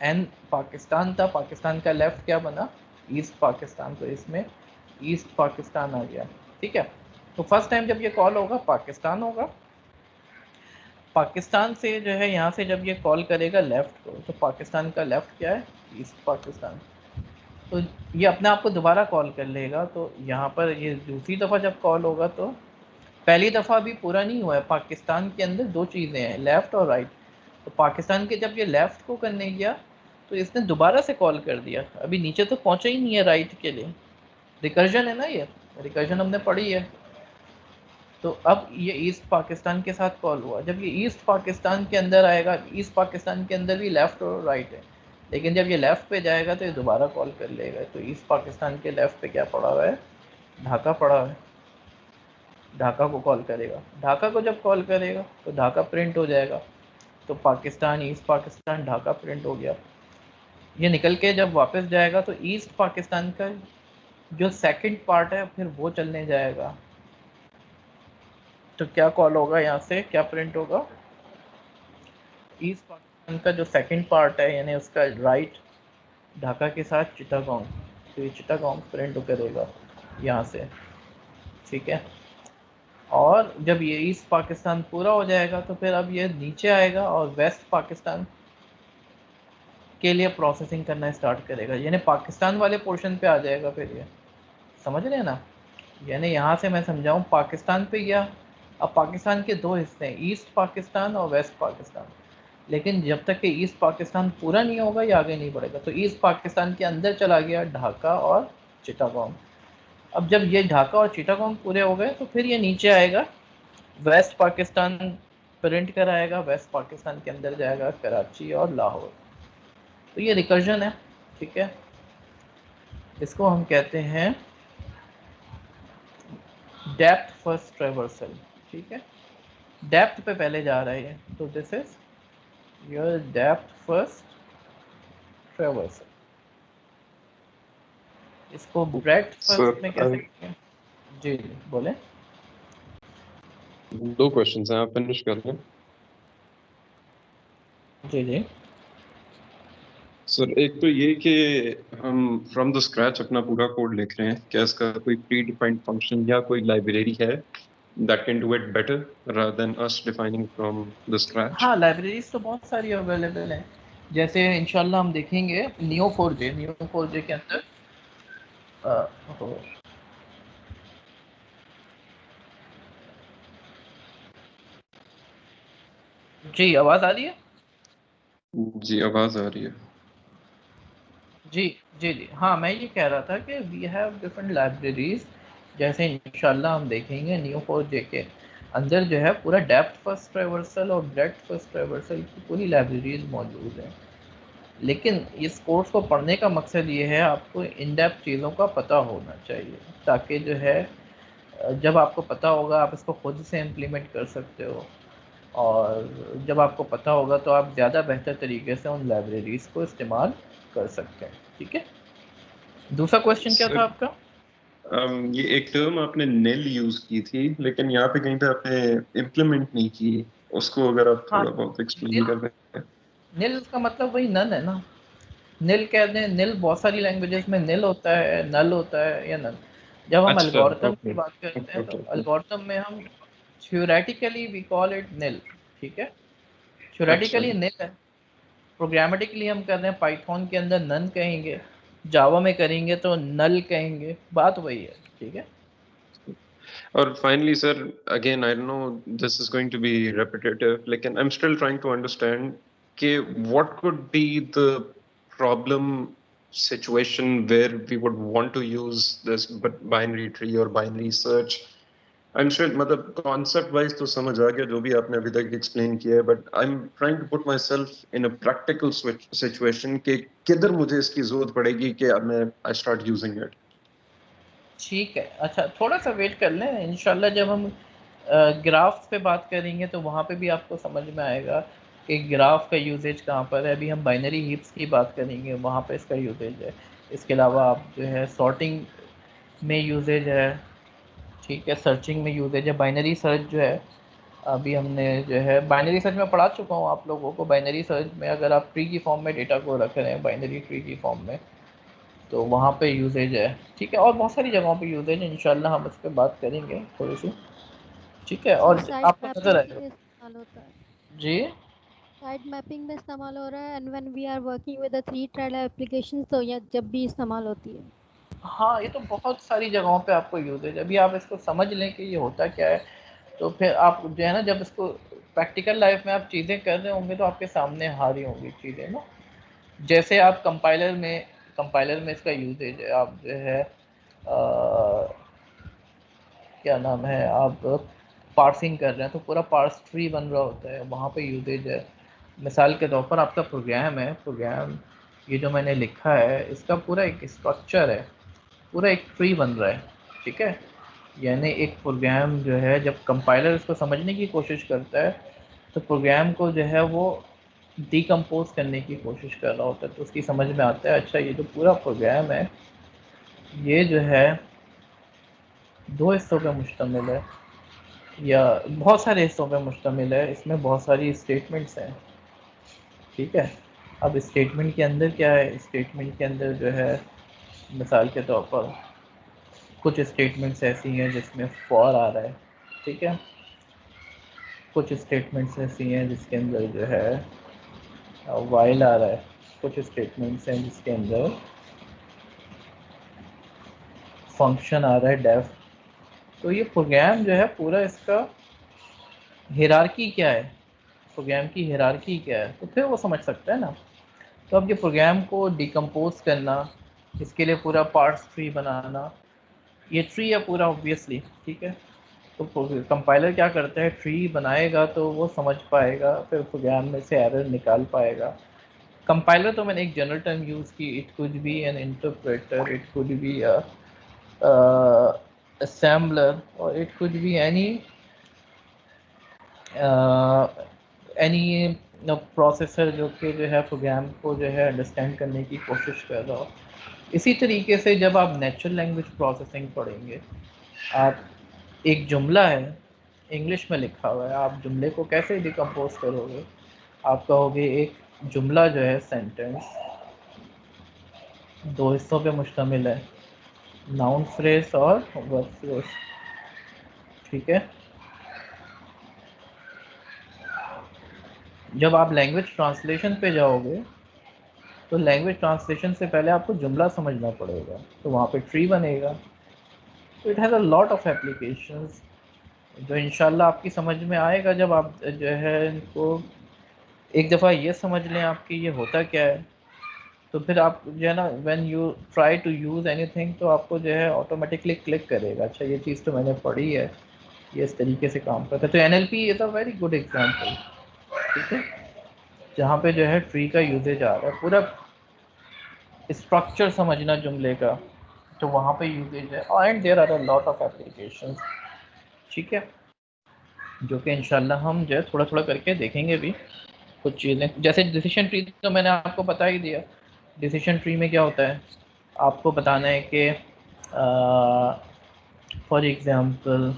Speaker 1: एन पाकिस्तान था, पाकिस्तान का लेफ़्ट क्या बना? ईस्ट पाकिस्तान, तो इसमें ईस्ट पाकिस्तान आ गया, ठीक है। तो फर्स्ट टाइम जब ये कॉल होगा पाकिस्तान होगा, पाकिस्तान से जो है यहाँ से जब ये कॉल करेगा लेफ़्ट को, तो पाकिस्तान का लेफ़्ट क्या है? ईस्ट पाकिस्तान। तो ये अपने आप को दोबारा कॉल कर लेगा। तो यहाँ पर ये दूसरी दफ़ा जब कॉल होगा, तो पहली दफ़ा अभी पूरा नहीं हुआ है, पाकिस्तान के अंदर दो चीज़ें हैं, लेफ़्ट और राइट। तो पाकिस्तान के जब ये लेफ़्ट को करने गया तो इसने दोबारा से कॉल कर दिया, अभी नीचे तो पहुँचा ही नहीं है राइट के लिए। रिकर्जन है ना, ये रिकर्जन हमने पढ़ी है। तो अब ये ईस्ट पाकिस्तान के साथ कॉल हुआ, जब ये ईस्ट पाकिस्तान के अंदर आएगा, ईस्ट पाकिस्तान के अंदर भी लेफ़्ट और राइट है, लेकिन जब ये लेफ़्ट पे जाएगा तो ये दोबारा कॉल कर लेगा। तो ईस्ट पाकिस्तान के लेफ़्ट पे क्या पड़ा हुआ है? ढाका पड़ा हुआ है, ढाका को कॉल करेगा। ढाका को जब कॉल करेगा तो ढाका प्रिंट हो जाएगा, तो पाकिस्तान, ईस्ट पाकिस्तान, ढाका प्रिंट हो गया। ये निकल के जब वापस जाएगा तो ईस्ट पाकिस्तान का जो सेकंड पार्ट है फिर वो चलने जाएगा। तो क्या कॉल होगा यहाँ से, क्या प्रिंट होगा? ईस्ट पाकिस्तान का जो सेकंड पार्ट है, यानी उसका राइट ढाका के साथ चिटागोंग, तो ये चिटागोंग प्रिंट करेगा यहाँ से, ठीक है। और जब ये ईस्ट पाकिस्तान पूरा हो जाएगा तो फिर अब ये नीचे आएगा और वेस्ट पाकिस्तान के लिए प्रोसेसिंग करना स्टार्ट करेगा, यानी पाकिस्तान वाले पोर्शन पे आ जाएगा। फिर ये समझ रहे हैं ना, यानी यहाँ से मैं समझाऊँ, पाकिस्तान पे गया। अब पाकिस्तान के दो हिस्से हैं, ईस्ट पाकिस्तान और वेस्ट पाकिस्तान, लेकिन जब तक कि ईस्ट पाकिस्तान पूरा नहीं होगा ये आगे नहीं बढ़ेगा। तो ईस्ट पाकिस्तान के अंदर चला गया ढाका और चिटागोंग। अब जब ये ढाका और चिटागोंग पूरे हो गए तो फिर ये नीचे आएगा, वेस्ट पाकिस्तान प्रिंट कराएगा, वेस्ट पाकिस्तान के अंदर जाएगा कराची और लाहौर। तो ये रिकर्जन है, ठीक है। इसको हम कहते हैं डेप्थ फर्स्ट ट्रैवर्सल, ठीक है। डेप्थ पे पहले जा रहे हैं, तो this is your depth first traversal. इसको ब्रेड्थ फर्स्ट में कैसे करें? जी जी बोले।
Speaker 2: दो क्वेश्चंस हैं, आप फिनिश कर लें।
Speaker 1: जी जी
Speaker 2: सर, एक तो ये कि हम फ्रॉम द स्क्रैच अपना पूरा कोड लिख रहे हैं, क्या इसका कोई प्री डिफाइंड फंक्शन या कोई लाइब्रेरी है that can do it better rather than us defining from the scratch?
Speaker 1: हाँ, लाइब्रेरीज तो बहुत सारी अवेलेबल हैं, जैसे इंशाल्लाह हम देखेंगे नियो4जे के अंदर अ, हो- जी आवाज़ आ रही है?
Speaker 2: जी, आवाज आ रही है।
Speaker 1: जी जी जी हाँ, मैं ये कह रहा था कि वी हैव डिफरेंट लाइब्रेरीज, जैसे इंशाल्लाह हम देखेंगे नियो4जे के अंदर जो है पूरा डेप्थ फर्स्ट ट्रैवर्सल और ब्रेड्थ फर्स्ट ट्रैवर्सल की पूरी लाइब्रेरीज मौजूद हैं। लेकिन इस कोर्स को पढ़ने का मकसद ये है, आपको इन डेप्थ चीज़ों का पता होना चाहिए, ताकि जो है जब आपको पता होगा आप इसको खुद से इम्प्लीमेंट कर सकते हो, और जब आपको पता होगा तो आप ज़्यादा बेहतर तरीके से उन लाइब्रेरीज़ को इस्तेमाल कर सकते हैं, ठीक है। दूसरा क्वेश्चन क्या था
Speaker 2: सर,
Speaker 1: आपका?
Speaker 2: ये एक टर्म आपने नेल यूज की थी, लेकिन यहाँ पे कहीं पे आपने इम्प्लीमेंट नहीं की। उसको अगर आप
Speaker 1: हाँ,
Speaker 2: थोड़ा बहुत एक्सप्लेन
Speaker 1: नील,
Speaker 2: कर दें।
Speaker 1: नील का मतलब वही नन है ना, नील कहते हैं, नील बहुत सारी लैंग्वेजेस में नील होता है, नल होता है या नल। जब हम
Speaker 2: अच्छा,
Speaker 1: एल्गोरिथम की
Speaker 2: ओके
Speaker 1: बात करते हैं
Speaker 2: ओके
Speaker 1: तो
Speaker 2: ओके।
Speaker 1: एल्गोरिथम में हम थ्योरेटिकली वी कॉल इट नील, ठीक है,
Speaker 2: अच्छा
Speaker 1: थ्योरेटिकली नील है। प्रोग्रामेटिकली हम कर रहे हैं, पाइथन के अंदर नन कहेंगे, जावा में करेंगे तो नल कहेंगे, बात वही है, ठीक है।
Speaker 2: और finally sir, again I know this is going to be repetitive, लेकिन I am still trying to understand कि what could be the problem situation where we would want to use this binary tree or binary search. I'm sure मतलब concept wise तो समझ आ गया जो भी आपने अभी तक explain किया है, but I'm trying to put myself in a practical situation कि किधर मुझे इसकी जरूरत पड़ेगी कि अब मैं I start using it.
Speaker 1: ठीक है, अच्छा थोड़ा सा वेट कर लें, इंशाल्लाह जब हम ग्राफ्स पे बात करेंगे तो वहाँ पे भी आपको समझ में आएगा कि ग्राफ का यूजेज कहाँ पर है। अभी हम बाइनरी हीप्स की बात करेंगे, वहाँ पे इसका यूजेज है। इसके अलावा आप जो है सॉर्टिंग में यूजेज है, ठीक है, सर्चिंग में यूजेज है, बाइनरी सर्च जो है अभी हमने जो है बाइनरी सर्च में पढ़ा चुका हूँ आप लोगों को। बाइनरी सर्च में अगर आप ट्री की फॉर्म में डेटा को रख रहे हैं, बाइनरी ट्री की फॉर्म में, तो वहाँ पे यूजेज है, ठीक है। और बहुत सारी जगहों पे यूजेज है, इंशाल्लाह हम उस पर बात करेंगे थोड़ी सी, ठीक है।
Speaker 4: सर
Speaker 1: और
Speaker 4: साइट
Speaker 1: आपको नज़र
Speaker 4: मैपिंग के
Speaker 1: आएगा
Speaker 4: लिए इस्तेमाल होता है।
Speaker 1: जी।
Speaker 4: साइट मैपिंग में इस्तेमाल हो रहा है, and when we are working with the three thread application तो यह जब भी इस्तेमाल होती है।
Speaker 1: हाँ, ये तो बहुत सारी जगहों पे आपको यूजेज, अभी आप इसको समझ लें कि ये होता क्या है, तो फिर आप जो है ना जब इसको प्रैक्टिकल लाइफ में आप चीज़ें कर रहे होंगे तो आपके सामने आ रही होंगी चीज़ें ना। जैसे आप कंपाइलर में इसका यूजेज है, आप जो है क्या नाम है, आप पार्सिंग कर रहे हैं तो पूरा पार्स ट्री बन रहा होता है, वहाँ पे यूजेज है। मिसाल के तौर पर आपका प्रोग्राम है, प्रोग्राम ये जो मैंने लिखा है इसका पूरा एक स्ट्रक्चर है, पूरा एक ट्री बन रहा है, ठीक है। यानी एक प्रोग्राम जो है जब कंपाइलर इसको समझने की कोशिश करता है तो प्रोग्राम को जो है वो डिकम्पोज करने की कोशिश कर रहा होता है, तो उसकी समझ में आता है अच्छा ये जो पूरा प्रोग्राम है ये जो है दो हिस्सों पे मुश्तमिल है या बहुत सारे हिस्सों पे मुश्तमिल है, इसमें बहुत सारी स्टेटमेंट्स हैं, ठीक है। अब स्टेटमेंट के अंदर क्या है, स्टेटमेंट के अंदर जो है मिसाल के तौर पर कुछ स्टेटमेंट्स ऐसी हैं जिसमें फॉर आ रहा है, ठीक है। कुछ स्टेटमेंट्स ऐसी हैं जिसके अंदर जो है वाइल आ रहा है, कुछ स्टेटमेंट्स हैं जिसके अंदर फंक्शन आ रहा है डेफ। तो ये प्रोग्राम जो है पूरा इसका हिरार्की क्या है, प्रोग्राम की हिरार्की क्या है, तो फिर वो समझ सकता है ना। तो अब ये प्रोग्राम को डिकम्पोज करना, इसके लिए पूरा पार्ट्स ट्री बनाना, ये ट्री है पूरा ऑब्वियसली, ठीक है। तो कंपाइलर क्या करता है, ट्री बनाएगा तो वो समझ पाएगा, फिर प्रोग्राम में से एरर निकाल पाएगा। कंपाइलर तो मैंने एक जनरल टर्म यूज़ की, it could B N interpreter, it could B assembler, or it could be any processor जो कि जो है प्रोग्राम को जो है अंडरस्टैंड करने की कोशिश कर रहा हो। इसी तरीके से जब आप नेचुरल लैंग्वेज प्रोसेसिंग पढ़ेंगे, आप एक जुमला है इंग्लिश में लिखा हुआ है, आप जुमले को कैसे डिकम्पोज करोगे, आप कहोगे एक जुमला जो है सेंटेंस दो हिस्सों पे मुश्तमिल है, नाउन फ्रेज और वर्ब फ्रेज, ठीक है। जब आप लैंग्वेज ट्रांसलेशन पे जाओगे तो लैंग्वेज ट्रांसलेशन से पहले आपको जुमला समझना पड़ेगा, तो वहाँ पे ट्री बनेगा। तो it has a lot of applications जो इंशाल्लाह आपकी समझ में आएगा जब आप जो है इनको एक दफ़ा ये समझ लें आपकी ये होता क्या है। तो फिर आप जो है ना when you try to use anything तो आपको जो है ऑटोमेटिकली क्लिक करेगा, अच्छा ये चीज़ तो मैंने पढ़ी है, ये इस तरीके से काम करता है। तो NLP is a very good example, ठीक है, जहाँ पे जो है ट्री का यूजेज आ रहा है, पूरा स्ट्रक्चर समझना जुमले का, तो वहाँ पे यूजेज है। And there are a lot of applications, ठीक है, जो कि इंशाल्लाह हम जो है थोड़ा थोड़ा करके देखेंगे भी कुछ चीज़ें। जैसे डिसीजन ट्री तो मैंने आपको बता ही दिया, डिसीजन ट्री में क्या होता है, आपको बताना है कि फॉर एग्ज़ाम्पल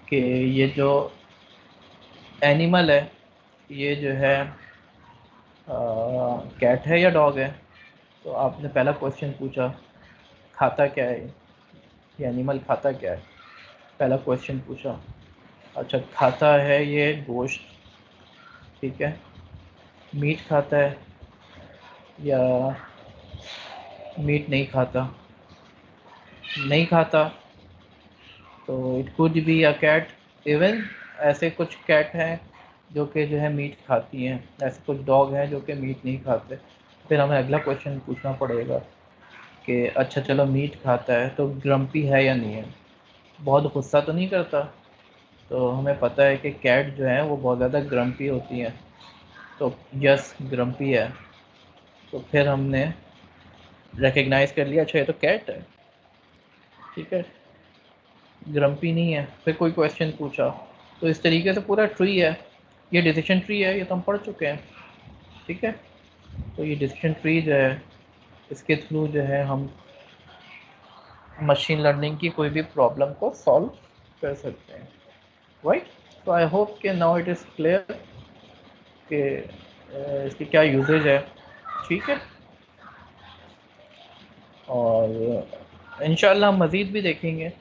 Speaker 1: कि ये जो एनिमल है ये जो है कैट है या डॉग है, तो आपने पहला क्वेश्चन पूछा खाता क्या है, ये एनिमल खाता क्या है, पहला क्वेश्चन पूछा। अच्छा, खाता है ये गोश्त, ठीक है। मीट खाता है या मीट नहीं खाता? नहीं खाता, तो it could be a cat. Even ऐसे कुछ कैट हैं जो कि जो है मीट खाती हैं, ऐसे कुछ डॉग हैं जो कि मीट नहीं खाते। फिर हमें अगला क्वेश्चन पूछना पड़ेगा कि अच्छा चलो मीट खाता है तो ग्रम्पी है या नहीं है, बहुत गुस्सा तो नहीं करता? तो हमें पता है कि कैट जो है वो बहुत ज़्यादा ग्रम्पी होती हैं, तो यस ग्रम्पी है। तो फिर हमने रिकग्नाइज़ कर लिया अच्छा ये तो कैट है, ठीक है, ग्रम्पी नहीं है। फिर कोई क्वेश्चन पूछा, तो इस तरीके से पूरा ट्री है, ये डिसीजन ट्री है, ये तो हम पढ़ चुके हैं, ठीक है। तो ये डिसीजन ट्री जो है इसके थ्रू जो है हम मशीन लर्निंग की कोई भी प्रॉब्लम को सॉल्व कर सकते हैं, राइट। तो आई होप कि नाउ इट इज़ क्लियर कि इसकी क्या यूजेज है, ठीक है। और इंशाल्लाह हम मज़ीद भी देखेंगे।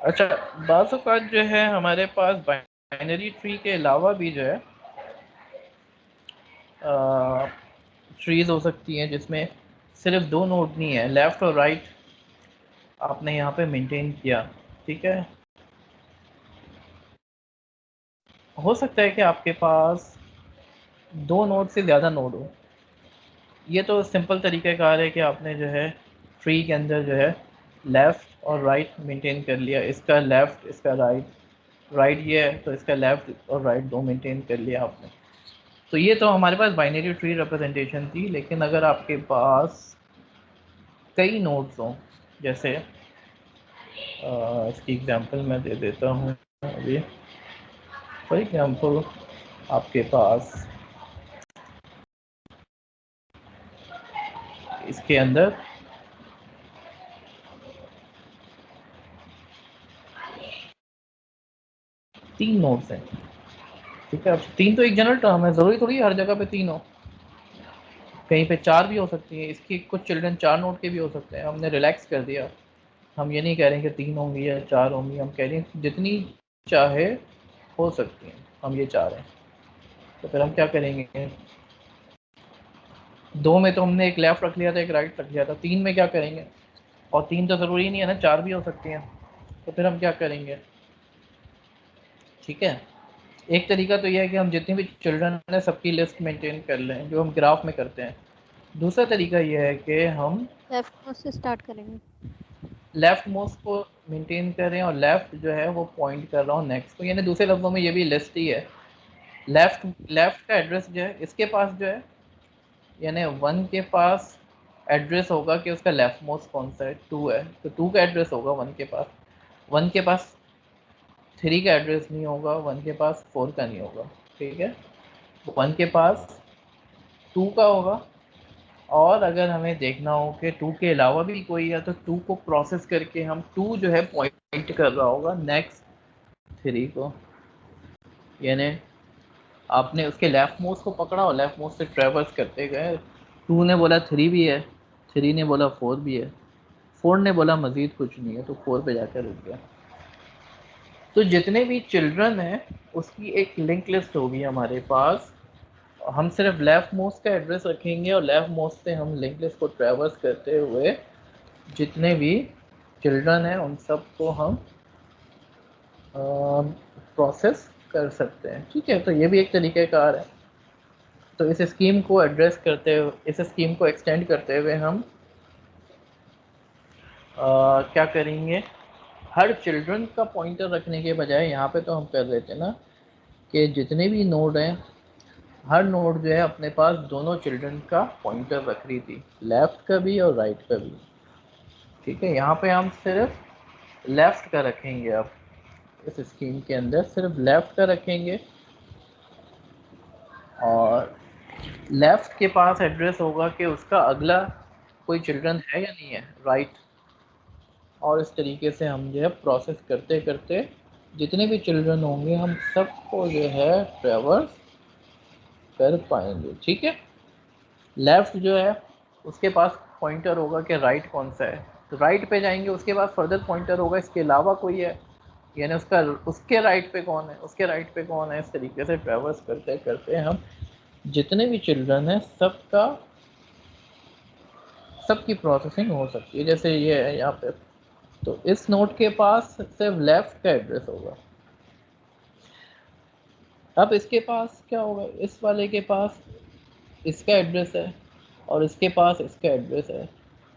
Speaker 1: अच्छा, बाज़ औक़ात जो है हमारे पास बाइनरी ट्री के अलावा भी जो है ट्रीज़ हो सकती हैं जिसमें सिर्फ दो नोड नहीं है, लेफ़्ट और राइट आपने यहाँ पे मेंटेन किया, ठीक है। हो सकता है कि आपके पास दो नोड से ज़्यादा नोड हो, ये तो सिंपल तरीक़ाकार है कि आपने जो है ट्री के अंदर जो है लेफ़्ट और राइट मेंटेन कर लिया, इसका लेफ़्ट इसका राइट, राइट ये है तो इसका लेफ़्ट और राइट दो मेंटेन कर लिया आपने। तो ये तो हमारे पास बाइनरी ट्री रिप्रेजेंटेशन थी। लेकिन अगर आपके पास कई नोड्स हों, जैसे इसकी एग्जांपल मैं दे देता हूँ अभी। फॉर एग्जांपल आपके पास इसके अंदर तीन नोड्स हैं, ठीक है। अब तीन तो एक जनरल टर्म है, ज़रूरी थोड़ी हर जगह पे तीन हो, कहीं पे चार भी हो सकती है। इसकी कुछ चिल्ड्रन चार नोड के भी हो सकते हैं, हमने रिलैक्स कर दिया। हम ये नहीं कह रहे हैं कि तीन होंगी या चार होंगी, हम कह रहे हैं जितनी चाहे हो सकती हैं, हम ये चाह रहे हैं। तो फिर हम क्या करेंगे, दो में तो हमने एक लेफ़्ट रख लिया था एक राइट रख लिया था, तीन में क्या करेंगे? और तीन तो ज़रूरी नहीं है ना, चार भी हो सकती हैं। तो फिर हम क्या करेंगे, ठीक है। एक तरीका तो ये है कि हम जितने भी चिल्ड्रन हैं सबकी लिस्ट मेंटेन कर लें, जो हम ग्राफ में करते हैं। दूसरा तरीका ये है कि हम
Speaker 4: लेफ्ट मोस्ट से स्टार्ट करेंगे।
Speaker 1: लेफ़्ट मोस्ट को मेंटेन करें और लेफ़्ट जो है वो पॉइंट कर रहा हूँ नेक्स्ट को, यानी दूसरे लफ्ज़ों में ये भी लिस्ट ही है। लेफ़्ट का एड्रेस जो है इसके पास जो है, यानी 1 के पास एड्रेस होगा कि उसका लेफ़्ट मोस्ट कौन सा है, 2 है तो 2 का एड्रेस होगा 1 के पास। 1 के पास 3 का एड्रेस नहीं होगा, 1 के पास 4 का नहीं होगा, ठीक है। 1 के पास 2 का होगा, और अगर हमें देखना हो कि 2 के अलावा भी कोई है तो 2 को प्रोसेस करके हम 2 जो है पॉइंट कर रहा होगा नेक्स्ट 3 को। यानी आपने उसके लेफ़्ट मोस्ट को पकड़ा और लेफ़्ट मोस्ट से ट्रैवर्स करते गए। 2 ने बोला 3 भी है, 3 ने बोला 4 भी है, 4 ने बोला मज़ीद कुछ नहीं है, तो 4 पे जाकर रुक गया। तो जितने भी चिल्ड्रन हैं उसकी एक लिंक लिस्ट होगी हमारे पास। हम सिर्फ लेफ़्ट मोस्ट का एड्रेस रखेंगे और लेफ़्ट मोस्ट से हम लिंक लिस्ट को ट्रैवर्स करते हुए जितने भी चिल्ड्रन हैं उन सब को हम प्रोसेस कर सकते हैं, ठीक है। तो ये भी एक तरीक़ाकार है। तो इस स्कीम को एड्रेस करते हुए, इस स्कीम को एक्सटेंड करते हुए हम क्या करेंगे, हर चिल्ड्रन का पॉइंटर रखने के बजाय यहाँ पे तो हम कर रहे थे ना कि जितने भी नोड हैं हर नोड जो है अपने पास दोनों चिल्ड्रन का पॉइंटर रख रही थी, लेफ़्ट का भी और राइट का भी, ठीक है। यहाँ पे हम सिर्फ लेफ़्ट का रखेंगे, अब इस स्कीम के अंदर सिर्फ लेफ़्ट का रखेंगे और लेफ़्ट के पास एड्रेस होगा कि उसका अगला कोई चिल्ड्रन है या नहीं है, राइट। और इस तरीके से हम जो है प्रोसेस करते करते जितने भी चिल्ड्रन होंगे हम सबको जो है ट्रैवर्स कर पाएंगे, ठीक है। लेफ़्ट जो है उसके पास पॉइंटर होगा कि राइट कौन सा है, तो राइट पे जाएंगे, उसके बाद फर्दर पॉइंटर होगा इसके अलावा कोई है, यानी उसके राइट पे कौन है, उसके राइट पे कौन है। इस तरीके से ट्रैवर्स करते करते हम जितने भी चिल्ड्रन हैं सबकी प्रोसेसिंग हो सकती है। जैसे ये है यहाँ पे, तो इस नोड के पास सिर्फ लेफ्ट का एड्रेस होगा। अब इसके पास क्या होगा, इस वाले के पास इसका एड्रेस है और इसके पास इसका एड्रेस है,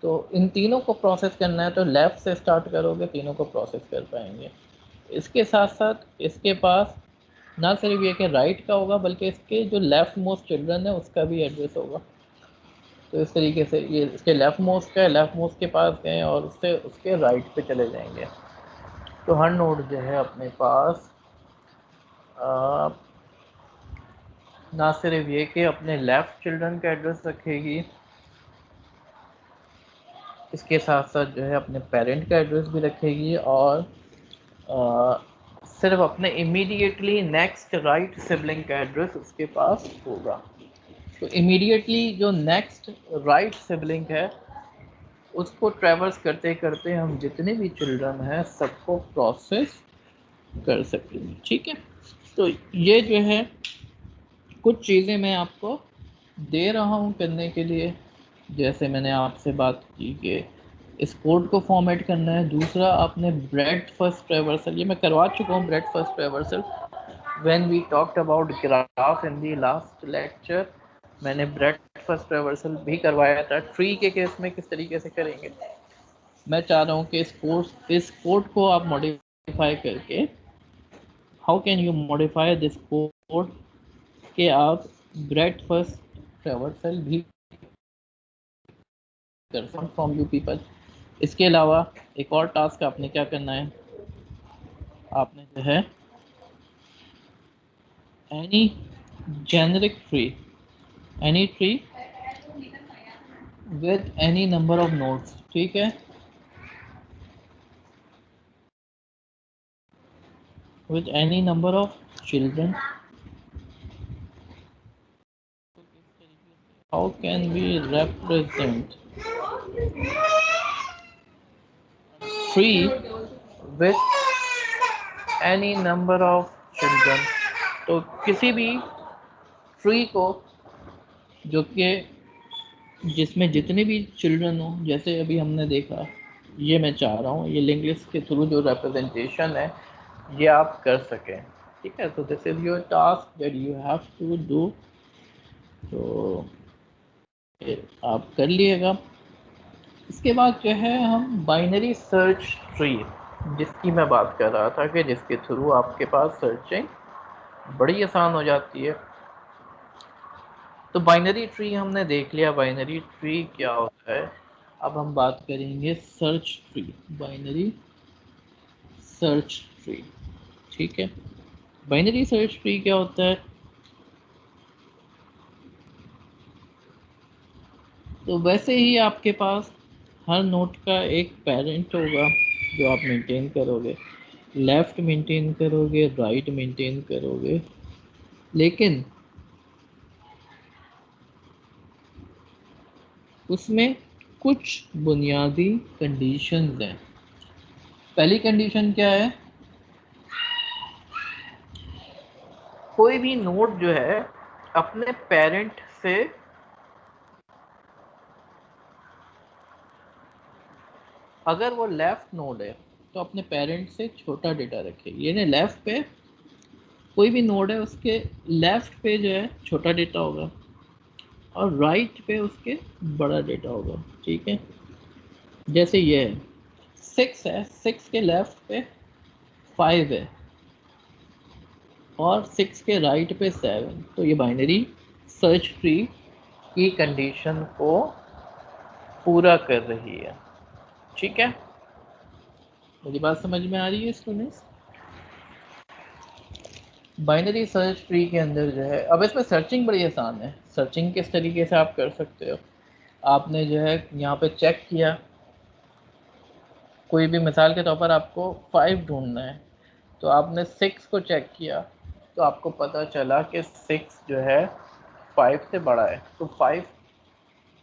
Speaker 1: तो इन तीनों को प्रोसेस करना है तो लेफ़्ट से स्टार्ट करोगे, तीनों को प्रोसेस कर पाएंगे। इसके साथ साथ इसके पास ना सिर्फ ये कि राइट का होगा, बल्कि इसके जो लेफ़्ट मोस्ट चिल्ड्रन है उसका भी एड्रेस होगा। तो इस तरीके से ये इसके लेफ़्ट मोस्ट का है, लेफ़्ट मोस्ट के पास गए और उससे उसके राइट पे चले जाएंगे। तो हर नोड जो है अपने पास ना सिर्फ ये कि अपने लेफ़्ट चिल्ड्रन का एड्रेस रखेगी, इसके साथ साथ जो है अपने पेरेंट का एड्रेस भी रखेगी और सिर्फ अपने इमीडिएटली नेक्स्ट राइट सिबलिंग का एड्रेस उसके पास होगा। तो इमीडिएटली जो नेक्स्ट राइट सिबलिंग है उसको ट्रैवर्स करते करते हम जितने भी चिल्ड्रन हैं सबको प्रोसेस कर सकेंगे। ठीक है, तो ये जो है कुछ चीज़ें मैं आपको दे रहा हूँ करने के लिए। जैसे मैंने आपसे बात की कि इस कोड को फॉर्मेट करना है। दूसरा, आपने ब्रेड फर्स्ट ट्रैवर्सल, ये मैं करवा चुका हूँ breadth first traversal when we talked about graph in the last lecture. मैंने ब्रेड फर्स्ट ट्रैवर्सल भी करवाया था। ट्री के केस में किस तरीके से करेंगे, मैं चाह रहा हूँ कि इस कोड को आप मॉडिफाई करके, how can you modify this code कि आप ब्रेड फर्स्ट ट्रैवर्सल भी कर फ्रॉम यू पीपल। इसके अलावा एक और टास्क आपने क्या करना है, आपने जो है any generic tree, any tree with any number of nodes, ठीक है, with any number of children. How can we represent tree with any number of children? तो किसी भी ट्री को जो कि जिसमें जितने भी चिल्ड्रन हो, जैसे अभी हमने देखा, ये मैं चाह रहा हूँ ये लिंक लिस्ट के थ्रू जो रिप्रेजेंटेशन है ये आप कर सकें। ठीक है, तो this is your task that you have to do. तो आप कर लिएगा। इसके बाद जो है हम बाइनरी सर्च ट्री, जिसकी मैं बात कर रहा था कि जिसके थ्रू आपके पास सर्चिंग बड़ी आसान हो जाती है। तो बाइनरी ट्री हमने देख लिया, बाइनरी ट्री क्या होता है। अब हम बात करेंगे search tree, binary search tree. ठीक है, बाइनरी सर्च ट्री क्या होता है। तो वैसे ही आपके पास हर नोड का एक पेरेंट होगा जो आप मेंटेन करोगे, लेफ़्ट मेंटेन करोगे, राइट मेंटेन करोगे, लेकिन उसमें कुछ बुनियादी कंडीशंस हैं। पहली कंडीशन क्या है, कोई भी नोड जो है अपने पेरेंट से अगर वो लेफ़्ट नोड है तो अपने पेरेंट से छोटा डेटा रखेगी। यानी लेफ़्ट पे कोई भी नोड है उसके लेफ़्ट पे जो है छोटा डेटा होगा और राइट पे उसके बड़ा डेटा होगा। ठीक है, जैसे ये है 6 है, 6 के लेफ़्ट पे 5 है और 6 के राइट पे 7, तो ये बाइनरी सर्च ट्री की कंडीशन को पूरा कर रही है। ठीक है, मेरी बात समझ में आ रही है स्टूडेंट्स। बाइनरी सर्च ट्री के अंदर जो है, अब इसमें सर्चिंग बड़ी आसान है। सर्चिंग किस तरीके से आप कर सकते हो, आपने जो है यहाँ पे चेक किया, कोई भी मिसाल के तौर पर आपको 5 ढूंढना है, तो आपने 6 को चेक किया तो आपको पता चला कि 6 जो है 5 से बड़ा है, तो 5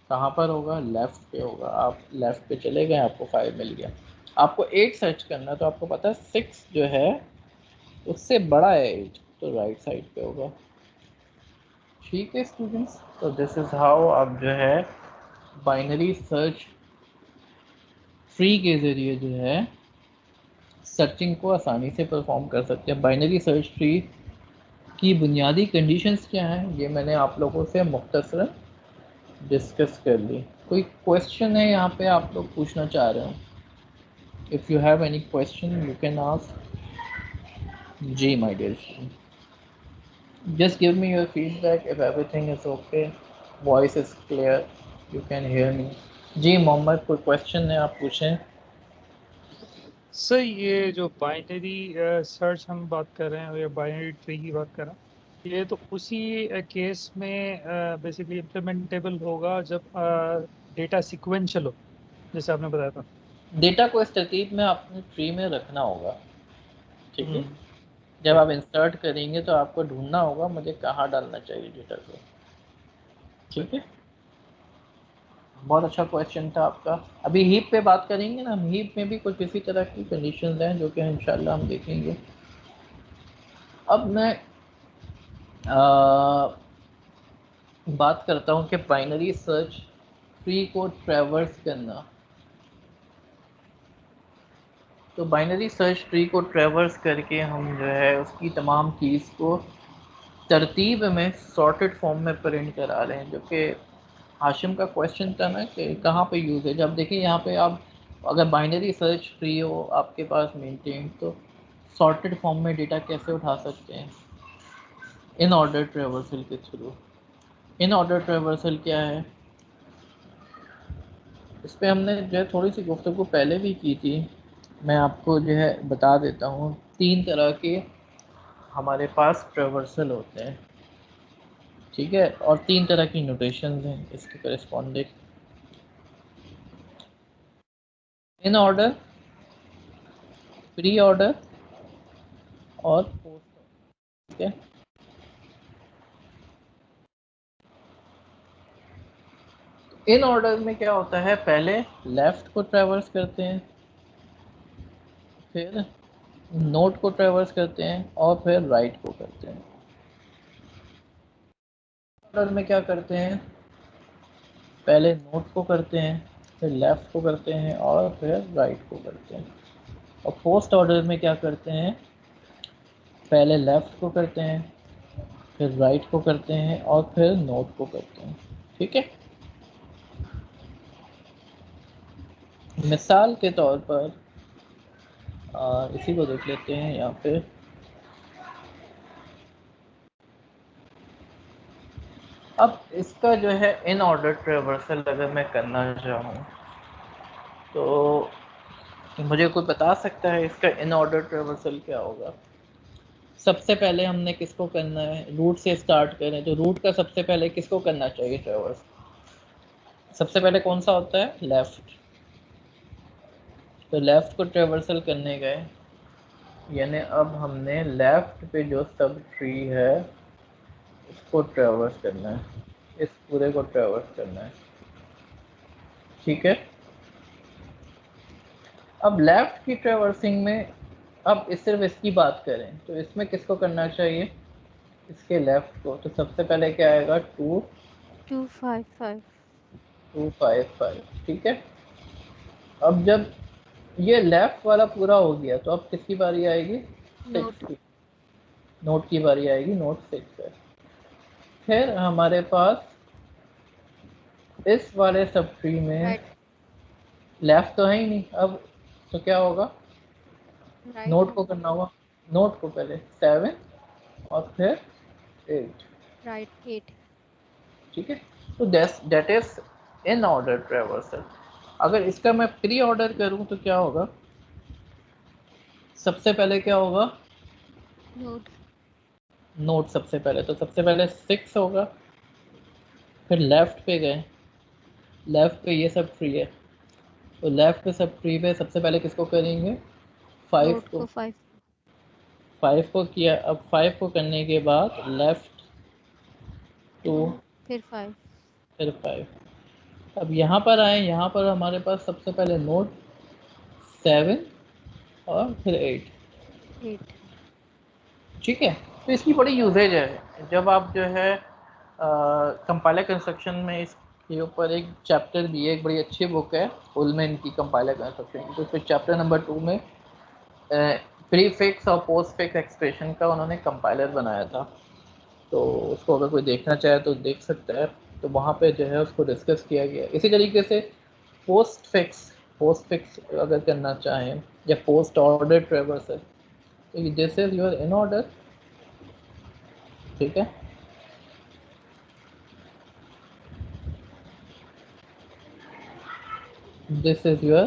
Speaker 1: कहाँ पर होगा? लेफ्ट पे होगा। आप लेफ्ट पे चले गए, आपको 5 मिल गया। आपको 8 सर्च करना है, तो आपको पता है 6 जो है उससे बड़ा है 8, तो राइट साइड पे होगा। ठीक है स्टूडेंट्स, तो दिस इज हाउ आप जो है बाइनरी सर्च ट्री के ज़रिए जो है सर्चिंग को आसानी से परफॉर्म कर सकते हैं। बाइनरी सर्च ट्री की बुनियादी कंडीशंस क्या हैं, ये मैंने आप लोगों से मुख्तसरन डिस्कस कर ली। कोई क्वेश्चन है यहाँ पे आप लोग पूछना चाह रहे हो? If you have any question you can ask. जी my dear student, just give me your feedback if everything is okay, voice is clear, you can hear me. जी मोहम्मद, कोई क्वेश्चन है आप पूछें।
Speaker 3: सर ये जो बाइनरी सर्च हम बात कर रहे हैं या बाइनरी ट्री की बात कर रहे हैं, ये तो उसी केस में बेसिकली इम्प्लीमेंटेबल होगा जब डेटा सिक्वेंशियल हो, जैसे आपने बताया था।
Speaker 1: डेटा को इस तरतीब में अपने ट्री में रखना होगा। ठीक है,
Speaker 3: हम्म,
Speaker 1: जब आप इंसर्ट करेंगे तो आपको ढूंढना होगा मुझे कहाँ डालना चाहिए डेटा को। ठीक है, बहुत अच्छा क्वेश्चन था आपका। अभी हीप पे बात करेंगे ना, हम हीप में भी कुछ इसी तरह की कंडीशंस हैं जो कि इंशाल्लाह हम देखेंगे। अब मैं बात करता हूँ कि बाइनरी सर्च ट्री को ट्रैवर्स करना। तो बाइनरी सर्च ट्री को ट्रैवर्स करके हम जो है उसकी तमाम कीज़ को तरतीब में सॉर्टेड फॉर्म में प्रिंट करा रहे हैं, जो कि हाशिम का क्वेश्चन था ना कि कहाँ पे यूज़ है। जब देखिए यहाँ पे आप अगर बाइनरी सर्च ट्री हो आपके पास मेंटेन, तो सॉर्टेड फॉर्म में डेटा कैसे उठा सकते हैं? इन ऑर्डर ट्रेवर्सल के थ्रू। इन ऑर्डर ट्रेवर्सल क्या है, इस पर हमने जो है थोड़ी सी गुफ्तगू पहले भी की थी। मैं आपको जो है बता देता हूँ, 3 तरह के हमारे पास ट्रेवर्सल होते हैं। ठीक है, और 3 तरह की नोटेशंस हैं इसके corresponding. In order, pre order और पोस्ट। ठीक है, इन ऑर्डर में क्या होता है, पहले लेफ्ट को ट्रैवर्स करते हैं, फिर नोट को ट्रैवर्स करते हैं और फिर राइट को करते हैं। ऑर्डर में क्या करते हैं, पहले नोट को करते हैं, फिर लेफ्ट को करते हैं और फिर राइट को करते हैं। और पोस्ट ऑर्डर में क्या करते हैं, पहले लेफ्ट को करते हैं, फिर राइट को करते हैं और फिर नोट को करते हैं। ठीक है, मिसाल के तौर पर इसी को देख लेते हैं यहाँ पे। अब इसका जो है इन ऑर्डर ट्रेवर्सल अगर मैं करना चाहूँ तो मुझे कोई बता सकता है इसका इन ऑर्डर ट्रेवर्सल क्या होगा? सबसे पहले हमने किसको करना है, रूट से स्टार्ट करें तो रूट का सबसे पहले किसको करना चाहिए ट्रेवर्स? सबसे पहले कौन सा होता है? लेफ्ट। तो लेफ्ट को ट्रेवर्सल करने गए, यानी अब हमने लेफ्ट पे जो सब ट्री है उसको ट्रेवर्स करना है, इस पूरे को ट्रेवर्स करना है। ठीक है, अब लेफ्ट की ट्रेवर्सिंग में अब इस सिर्फ इसकी बात करें तो इसमें किसको करना चाहिए, इसके लेफ्ट को। तो सबसे पहले क्या आएगा,
Speaker 4: 255
Speaker 1: 255। ठीक है, अब जब ये लेफ्ट वाला पूरा हो गया तो अब किसकी बारी आएगी, 6
Speaker 4: नोट
Speaker 1: की। नोट की बारी आएगी, नोट 6 है। फिर हमारे पास इस वाले सब ट्री में
Speaker 4: राइट
Speaker 1: लेफ्ट तो है ही नहीं, अब तो क्या होगा,
Speaker 4: राइट
Speaker 1: नोट को
Speaker 4: होगा
Speaker 1: करना होगा। नोट को पहले 7 और फिर 8।
Speaker 4: राइट 8
Speaker 1: ठीक है, तो that is in order traversal. अगर इसका मैं प्री ऑर्डर करूं तो क्या होगा, सबसे पहले क्या होगा,
Speaker 4: नोट
Speaker 1: नोट सबसे पहले, तो सबसे पहले 6 होगा, फिर लेफ्ट पे गए, लेफ्ट पे ये सब ट्री है, तो लेफ्ट पे सब ट्री पे सबसे पहले किसको करेंगे, 5
Speaker 4: नोट
Speaker 1: को।
Speaker 4: को 5
Speaker 1: 5 को किया, अब 5 को करने के बाद लेफ्ट 2,
Speaker 4: फिर 5
Speaker 1: फिर 5। अब यहाँ पर आए, यहाँ पर हमारे पास सबसे पहले नोड 7 और फिर 8।
Speaker 4: 8।
Speaker 1: ठीक है, तो इसकी बड़ी यूजेज है। जब आप जो है कंपाइलर कंस्ट्रक्शन में, इसके ऊपर एक चैप्टर भी है, एक बड़ी अच्छी बुक है उलमैन की कंपाइलर कंस्ट्रक्शन, तो उसमें चैप्टर नंबर 2 में प्रीफिक्स और पोस्टफिक्स एक्सप्रेशन का उन्होंने कंपाइलर बनाया था। तो उसको अगर कोई देखना चाहे तो देख सकता है। तो वहाँ पे जो है उसको डिस्कस किया गया। इसी तरीके से पोस्ट फिक्स अगर करना चाहें, या पोस्ट ऑर्डर ट्रेवर्सल, तो this is your in order. ठीक है, this is your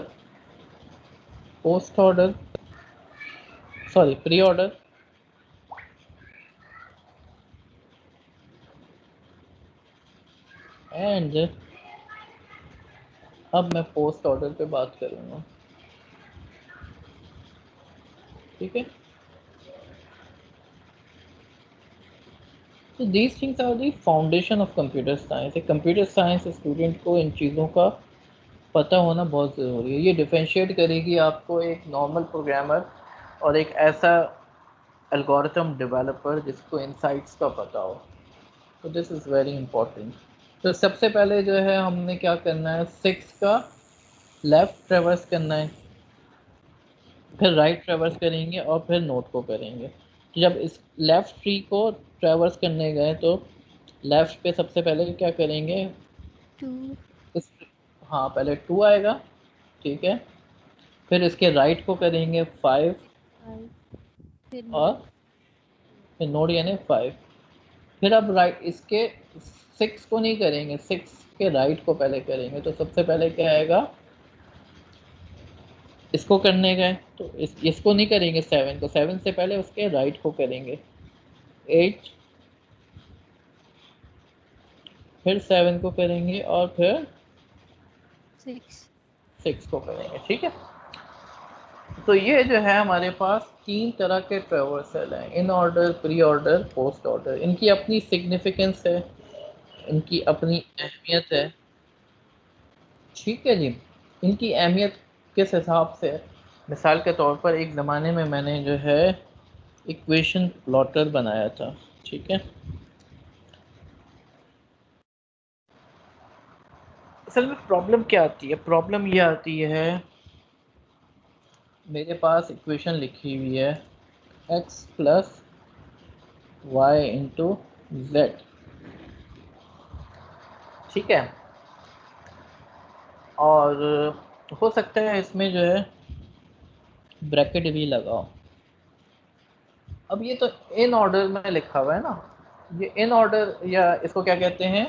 Speaker 1: post order, sorry pre order, and अब मैं पोस्ट ऑर्डर पे बात करूँगा। ठीक है, तो these things are the foundation of computer science. एक कंप्यूटर साइंस स्टूडेंट को इन चीज़ों का पता होना बहुत ज़रूरी है। ये डिफरेंशिएट करेगी आपको एक नॉर्मल प्रोग्रामर और एक ऐसा एल्गोरिथम डेवलपर जिसको इनसाइट्स का पता हो। तो दिस इज़ वेरी इंपॉर्टेंट। तो सबसे पहले जो है हमने क्या करना है, 6 का लेफ़्ट ट्रेवर्स करना है, फिर राइट ट्रेवर्स करेंगे और फिर नोट को करेंगे। तो जब इस लेफ़्ट ट्री को ट्रेवर्स करने गए तो लेफ़्ट पे सबसे पहले क्या करेंगे,
Speaker 4: 2।
Speaker 1: इस, हाँ पहले 2 आएगा। ठीक है, फिर इसके राइट को करेंगे 5
Speaker 4: 5। फिर
Speaker 1: और
Speaker 4: नोट।
Speaker 1: फिर नोड यानी 5। फिर अब राइट इसके 6 को नहीं करेंगे, 6 के राइट को पहले करेंगे। तो सबसे पहले क्या आएगा, इसको करने गए तो इसको नहीं करेंगे, 7 को, 7 से पहले उसके राइट को करेंगे 8, फिर 7 को करेंगे और फिर
Speaker 4: 6।
Speaker 1: 6 को करेंगे। ठीक है, तो ये जो है हमारे पास 3 तरह के ट्रेवर्सल हैं, in order, pre order, post order. इनकी अपनी सिग्निफिकेंस है, इनकी अपनी अहमियत है। ठीक है जी, इनकी अहमियत किस हिसाब से है, मिसाल के तौर पर एक ज़माने में मैंने जो है इक्वेशन प्लॉटर बनाया था। ठीक है, असल में प्रॉब्लम क्या आती है, प्रॉब्लम ये आती है, मेरे पास इक्वेशन लिखी हुई है x plus y into z. ठीक है, और हो सकता है इसमें जो है ब्रैकेट भी लगाओ। अब ये तो इन ऑर्डर में लिखा हुआ है ना, ये इन ऑर्डर, या इसको क्या कहते हैं,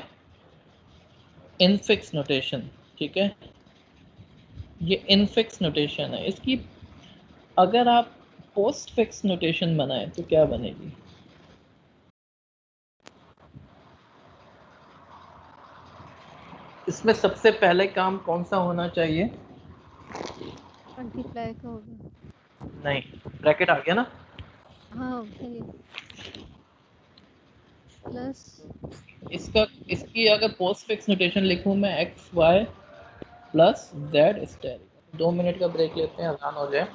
Speaker 1: इनफिक्स नोटेशन। ठीक है, ये इनफिक्स नोटेशन है। इसकी अगर आप पोस्ट फिक्स नोटेशन बनाएं तो क्या बनेगी, इसमें सबसे पहले काम कौन सा होना चाहिए,
Speaker 4: मल्टीप्लाई का होगा।
Speaker 1: नहीं ब्रैकेट आ गया ना,
Speaker 4: हाँ चलिए, प्लस।
Speaker 1: इसकी अगर पोस्ट फिक्स नोटेशन लिखूं मैं, x y plus z asterisk. 2 minute का ब्रेक लेते हैं, अजान हो जाए।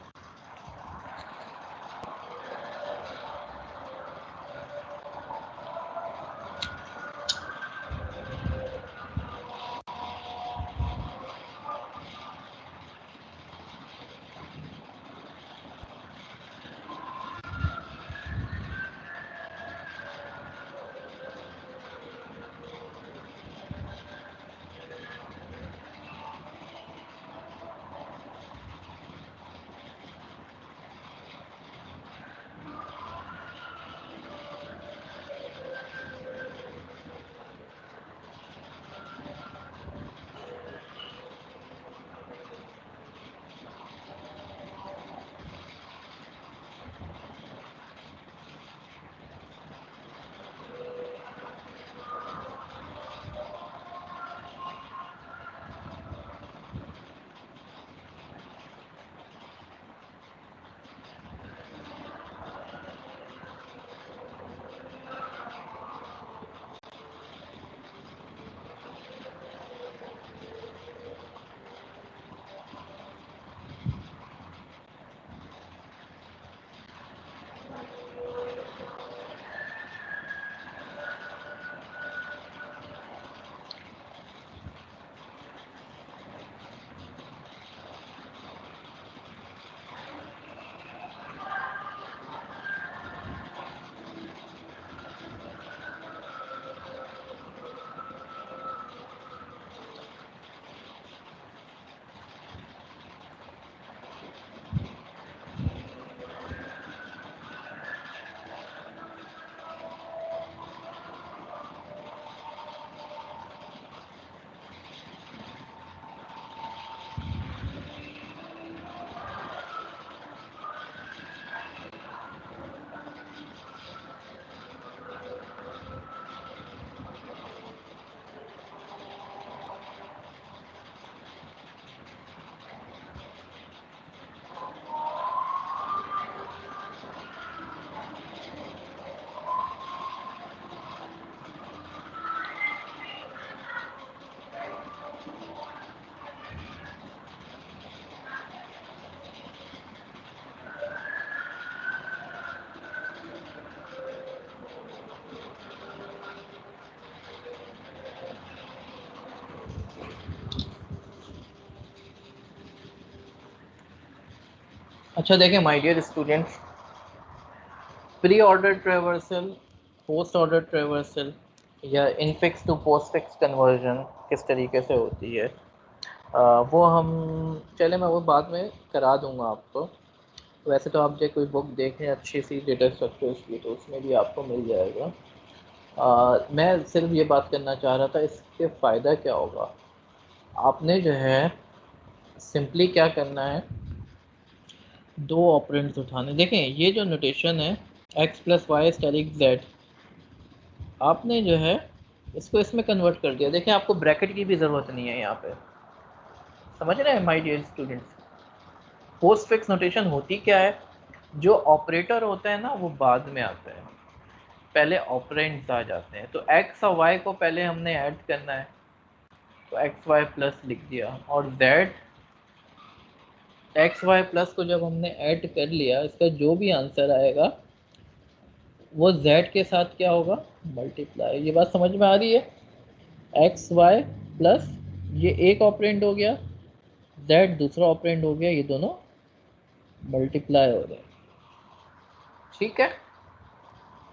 Speaker 1: अच्छा देखें my dear students, pre order traversal, post order traversal या इनफिक्स टू पोस्टफिक्स कन्वर्जन किस तरीके से होती है, वो हम चले मैं वो बाद में करा दूंगा आपको। वैसे तो आप जो कोई बुक देखें अच्छी सी डेटा स्ट्रक्चर्स की तो उसमें भी आपको मिल जाएगा। मैं सिर्फ ये बात करना चाह रहा था इसके फ़ायदा क्या होगा। आपने जो है सिंपली क्या करना है, दो ऑपरेंड्स उठाने। देखें ये जो नोटेशन है x plus y asterisk z, आपने जो है इसको इसमें कन्वर्ट कर दिया। देखें आपको ब्रैकेट की भी ज़रूरत नहीं है यहाँ पे, समझ रहे हैं my dear students. Postfix notation होती क्या है, जो ऑपरेटर होता है ना वो बाद में आता है, पहले ऑपरेंड्स आ जाते हैं। तो x और y को पहले हमने ऐड करना है, तो एक्स वाई प्लस लिख दिया, और z एक्स वाई प्लस को जब हमने ऐड कर लिया, इसका जो भी आंसर आएगा वो z के साथ क्या होगा, मल्टीप्लाई। ये बात समझ में आ रही है। एक्स वाई प्लस ये एक ऑपरेंड हो गया, z दूसरा ऑपरेंड हो गया, ये दोनों मल्टीप्लाई हो गए। ठीक है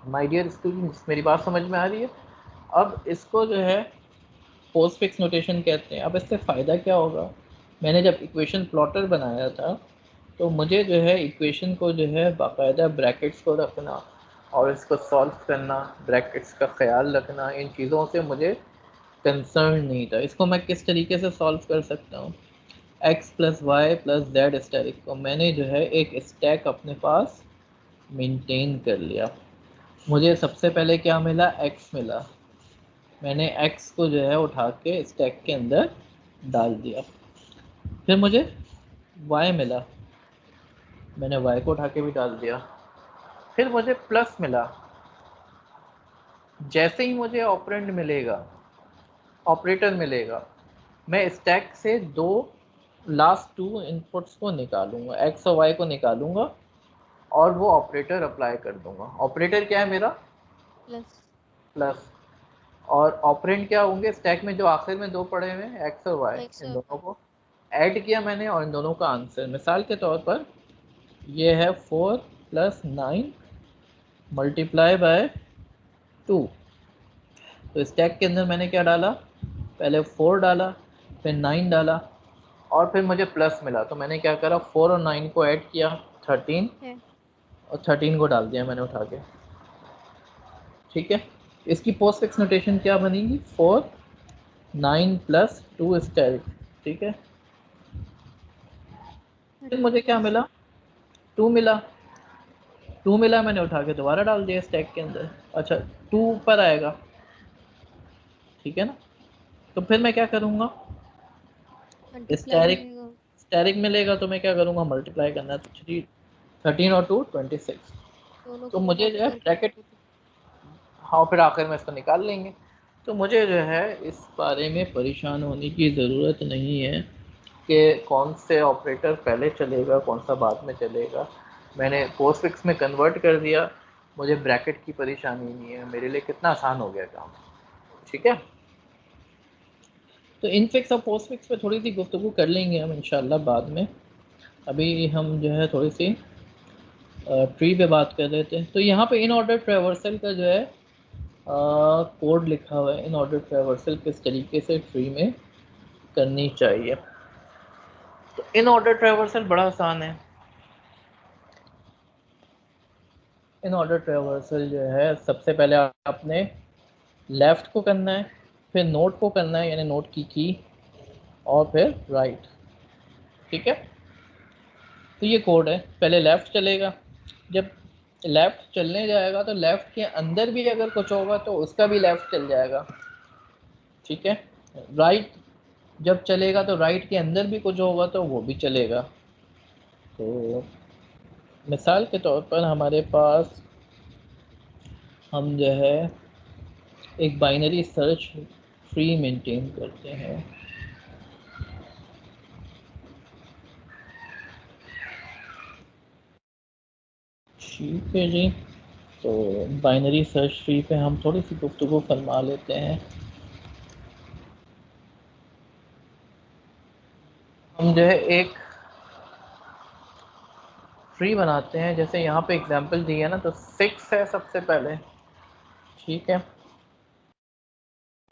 Speaker 1: माय डियर स्टूडेंट्स, मेरी बात समझ में आ रही है। अब इसको जो है पोस्ट फिक्स नोटेशन कहते हैं। अब इससे फ़ायदा क्या होगा, मैंने जब इक्वेशन प्लॉटर बनाया था तो मुझे जो है इक्वेशन को जो है बाकायदा ब्रैकेट्स को रखना और इसको सॉल्व करना, ब्रैकेट्स का ख्याल रखना, इन चीज़ों से मुझे कंसर्न नहीं था। इसको मैं किस तरीके से सॉल्व कर सकता हूँ, x plus y plus z static को मैंने जो है एक स्टैक अपने पास मेंटेन कर लिया। मुझे सबसे पहले क्या मिला, x मिला, मैंने x को जो है उठा के स्टैक के अंदर डाल दिया। फिर मुझे y मिला, मैंने y को उठा के भी डाल दिया। फिर मुझे प्लस मिला, जैसे ही मुझे ऑपरेंड मिलेगा, ऑपरेटर मिलेगा, मैं स्टैक से दो लास्ट टू इनपुट्स को निकालूंगा, x और y को निकालूंगा और वो ऑपरेटर अप्लाई कर दूंगा। ऑपरेटर क्या है मेरा,
Speaker 4: प्लस।
Speaker 1: प्लस। और ऑपरेंड क्या होंगे, स्टैक में जो आखिर में दो पड़े हुए हैं x और y,
Speaker 4: एक्स
Speaker 1: इन
Speaker 4: और
Speaker 1: दोनों को ऐड किया मैंने और इन दोनों का आंसर। मिसाल के तौर पर ये है 4 प्लस 9 मल्टीप्लाई बाय 2। तो स्टैक के अंदर मैंने क्या डाला, पहले 4 डाला, फिर 9 डाला और फिर मुझे प्लस मिला। तो मैंने क्या करा, 4 और 9 को ऐड किया 13
Speaker 4: है।
Speaker 1: और 13 को डाल दिया मैंने उठा के। ठीक है, इसकी पोस्ट फिक्स नोटेशन क्या बनेगी, 4 9 प्लस 2 स्टैक। ठीक है, फिर मुझे क्या
Speaker 4: प्लस।
Speaker 1: मिला, 2 मिला, 2 मिला, मैंने उठा के दोबारा डाल दिया स्टैक के अंदर। अच्छा 2 ऊपर आएगा, ठीक है ना। तो फिर मैं क्या करूँगा,
Speaker 4: मल्टीप्लाई
Speaker 1: स्टैरिक
Speaker 4: मिलेगा।
Speaker 1: स्टैरिक मिलेगा तो मैं क्या करूँगा, मल्टीप्लाई करना है। तो 13 और 2 26।
Speaker 4: दोनों
Speaker 1: तो
Speaker 4: को
Speaker 1: मुझे जो है
Speaker 4: मल्टीप्लाई
Speaker 1: ब्रैकेट,
Speaker 4: करोगे तो
Speaker 1: हाँ फिर आखिर में इसको निकाल लेंगे। तो मुझे जो है इस बारे में परेशान होने की ज़रूरत नहीं है कि कौन से ऑपरेटर पहले चलेगा कौन सा बाद में चलेगा। मैंने पोस्ट फिक्स में कन्वर्ट कर दिया, मुझे ब्रैकेट की परेशानी नहीं है, मेरे लिए कितना आसान हो गया काम। ठीक है, तो इन फिक्स और पोस्ट फिक्स पे थोड़ी सी गुफ्तगू कर लेंगे हम इंशाल्लाह बाद में। अभी हम जो है थोड़ी सी ट्री पे बात कर रहे थे। तो यहाँ पे इन ऑर्डर ट्रेवर्सल का जो है कोड लिखा हुआ है, इन ऑर्डर ट्रेवर्सल किस तरीके से ट्री में करनी चाहिए। तो इन ऑर्डर ट्रेवर्सल बड़ा आसान है। इन ऑर्डर ट्रेवर्सल जो है सबसे पहले आपने लेफ़्ट को करना है, फिर नोट को करना है यानी नोट की और फिर राइट। ठीक है, तो ये कोड है, पहले लेफ़्ट चलेगा, जब लेफ़्ट चलने जाएगा तो लेफ़्ट के अंदर भी अगर कुछ होगा तो उसका भी लेफ़्ट चल जाएगा। ठीक है, राइट जब चलेगा तो राइट के अंदर भी कुछ होगा तो वो भी चलेगा। तो मिसाल के तौर पर हमारे पास हम जो है एक बाइनरी सर्च ट्री मेंटेन करते हैं। ठीक है जी, तो बाइनरी सर्च ट्री पे हम थोड़ी सी गुफ्तगू फरमा लेते हैं। हम जो है एक ट्री बनाते हैं, जैसे यहाँ पे एग्जांपल दी है ना, तो 6 है सबसे पहले, ठीक है,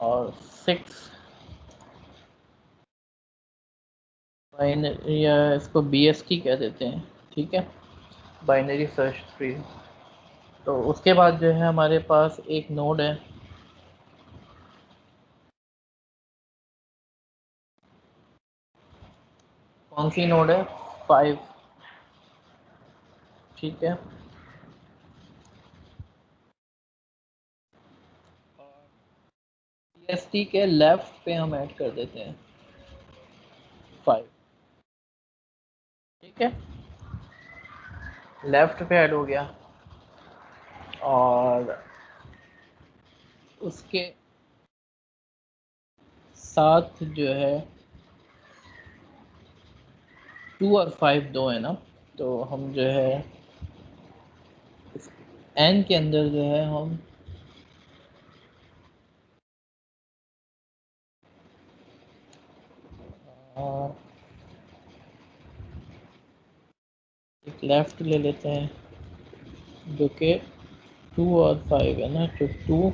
Speaker 1: और 6 बाइनरी, या इसको BST कह देते हैं, ठीक है, बाइनरी सर्च ट्री। तो उसके बाद जो है हमारे पास एक नोड है, कौन सी नोड है, 5, ठीक है। BST के लेफ्ट पे हम ऐड कर देते हैं 5, ठीक है, लेफ्ट पे ऐड हो गया। और उसके साथ जो है 2 और 5 दो है ना, तो हम जो है एन के अंदर जो है हम एक लेफ्ट ले लेते हैं जो कि 2 और 5 है ना, तो 2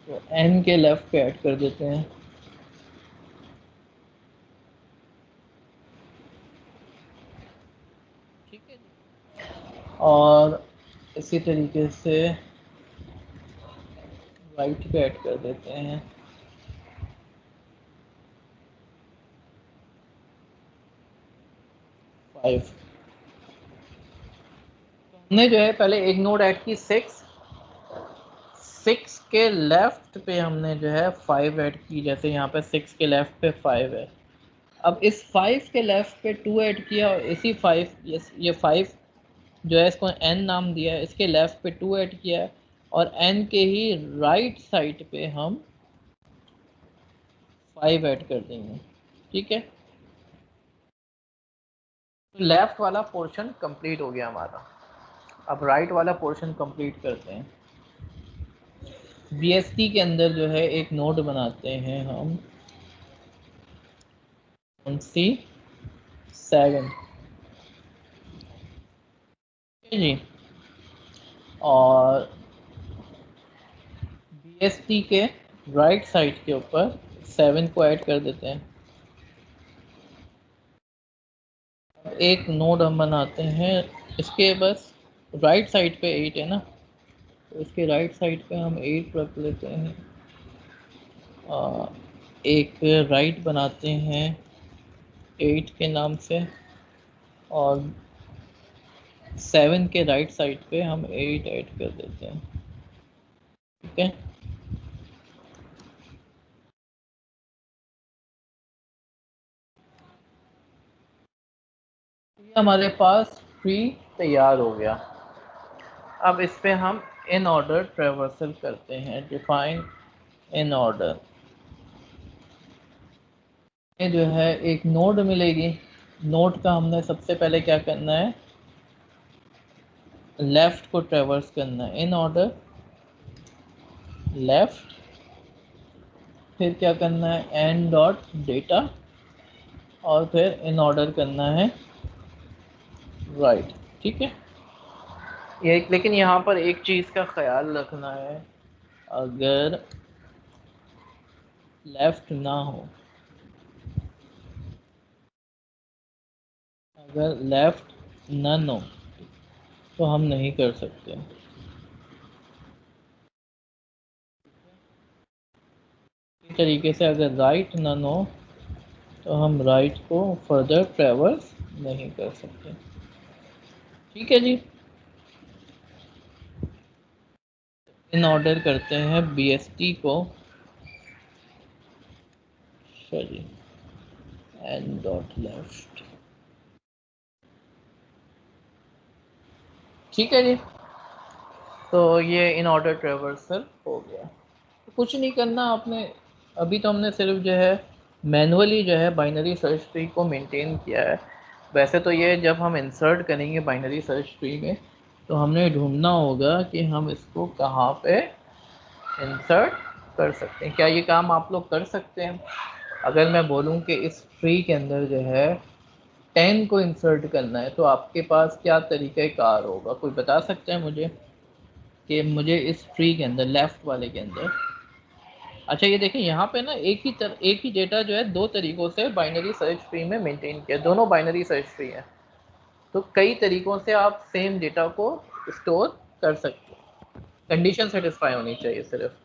Speaker 1: तो एन के लेफ्ट पे ऐड कर देते हैं, ठीक है जी। और इसी तरीके से राइट पे ऐड कर देते हैं 5। हमने जो है पहले एक नोड ऐड की 6 के लेफ्ट पे हमने जो है 5 ऐड की, जैसे यहाँ पे 6 के लेफ्ट पे 5 है। अब इस 5 के लेफ्ट पे 2 ऐड किया, और इसी 5 ये 5 जो है इसको n नाम दिया है, इसके लेफ्ट पे 2 ऐड किया है, और n के ही राइट साइड पे हम 5 ऐड कर देंगे, ठीक है। तो लेफ्ट वाला पोर्शन कंप्लीट हो गया हमारा। अब राइट वाला पोर्शन कंप्लीट करते हैं। BST के अंदर जो है एक नोड बनाते हैं हम, C7 जी, और BST के राइट साइड के ऊपर 7 को ऐड कर देते हैं। एक नोड हम बनाते हैं, इसके बस राइट साइड पे 8 है ना, तो इसके राइट साइड पे हम 8 रख लेते हैं। एक राइट बनाते हैं 8 के नाम से, और 7 के राइट साइड पे हम 8 ऐड कर देते हैं, ठीक है। ये हमारे पास ट्री तैयार हो गया। अब इस पे हम इन ऑर्डर ट्रेवर्सल करते हैं, डिफाइन इन ऑर्डर। ये जो है एक नोड मिलेगी, नोड का हमने सबसे पहले क्या करना है, लेफ्ट को ट्रेवर्स करना है, इन ऑर्डर लेफ्ट, फिर क्या करना है, एन डॉट डेटा, और फिर इन ऑर्डर करना है राइट, ठीक है। ये लेकिन यहाँ पर एक चीज़ का ख्याल रखना है, अगर लेफ्ट ना हो, अगर लेफ्ट नन हो तो हम नहीं कर सकते। इस तरीके से अगर राइट नन हो तो हम राइट को फर्दर ट्रेवर्स नहीं कर सकते, ठीक है जी। इन ऑर्डर करते हैं BST को, सॉरी, एन डॉट लेफ्ट, ठीक है जी। तो ये इन ऑर्डर ट्रेवर्सल हो गया। तो कुछ नहीं करना आपने, अभी तो हमने सिर्फ जो है मैनुअली जो है बाइनरी सर्च ट्री को मेंटेन किया है। वैसे तो ये जब हम इंसर्ट करेंगे बाइनरी सर्च ट्री में, तो हमने ढूंढना होगा कि हम इसको कहाँ पे इंसर्ट कर सकते हैं। क्या ये काम आप लोग कर सकते हैं? अगर मैं बोलूँ कि इस ट्री के अंदर जो है 10 को इंसर्ट करना है तो आपके पास क्या तरीका कार होगा? कोई बता सकता है मुझे कि मुझे इस ट्री के अंदर, लेफ्ट वाले के अंदर, अच्छा ये देखें यहाँ पे ना एक ही डेटा जो है दो तरीकों से बाइनरी सर्च ट्री में मेंटेन किया, दोनों बाइनरी सर्च ट्री है, तो कई तरीकों से आप सेम डेटा को स्टोर कर सकते हो, कंडीशन सेटिस्फाई होनी चाहिए सिर्फ।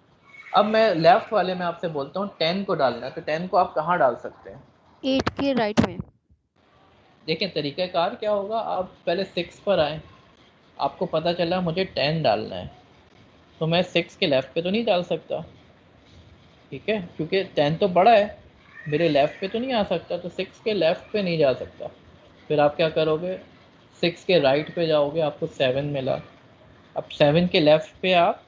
Speaker 1: अब मैं लेफ्ट वाले में आपसे बोलता हूँ 10 को डालना है, तो 10 को आप कहाँ डाल सकते हैं?
Speaker 4: 8 के राइट में।
Speaker 1: देखें तरीक़ाकार क्या होगा, आप पहले 6 पर आए, आपको पता चला मुझे 10 डालना है, तो मैं 6 के लेफ़्ट पे तो नहीं डाल सकता, ठीक है, क्योंकि 10 तो बड़ा है, मेरे लेफ़्ट पे तो नहीं आ सकता, तो 6 के लेफ़्ट पे नहीं जा सकता। फिर आप क्या करोगे, 6 के राइट पे जाओगे, आपको 7 मिला। अब 7 के लेफ़्ट पे आप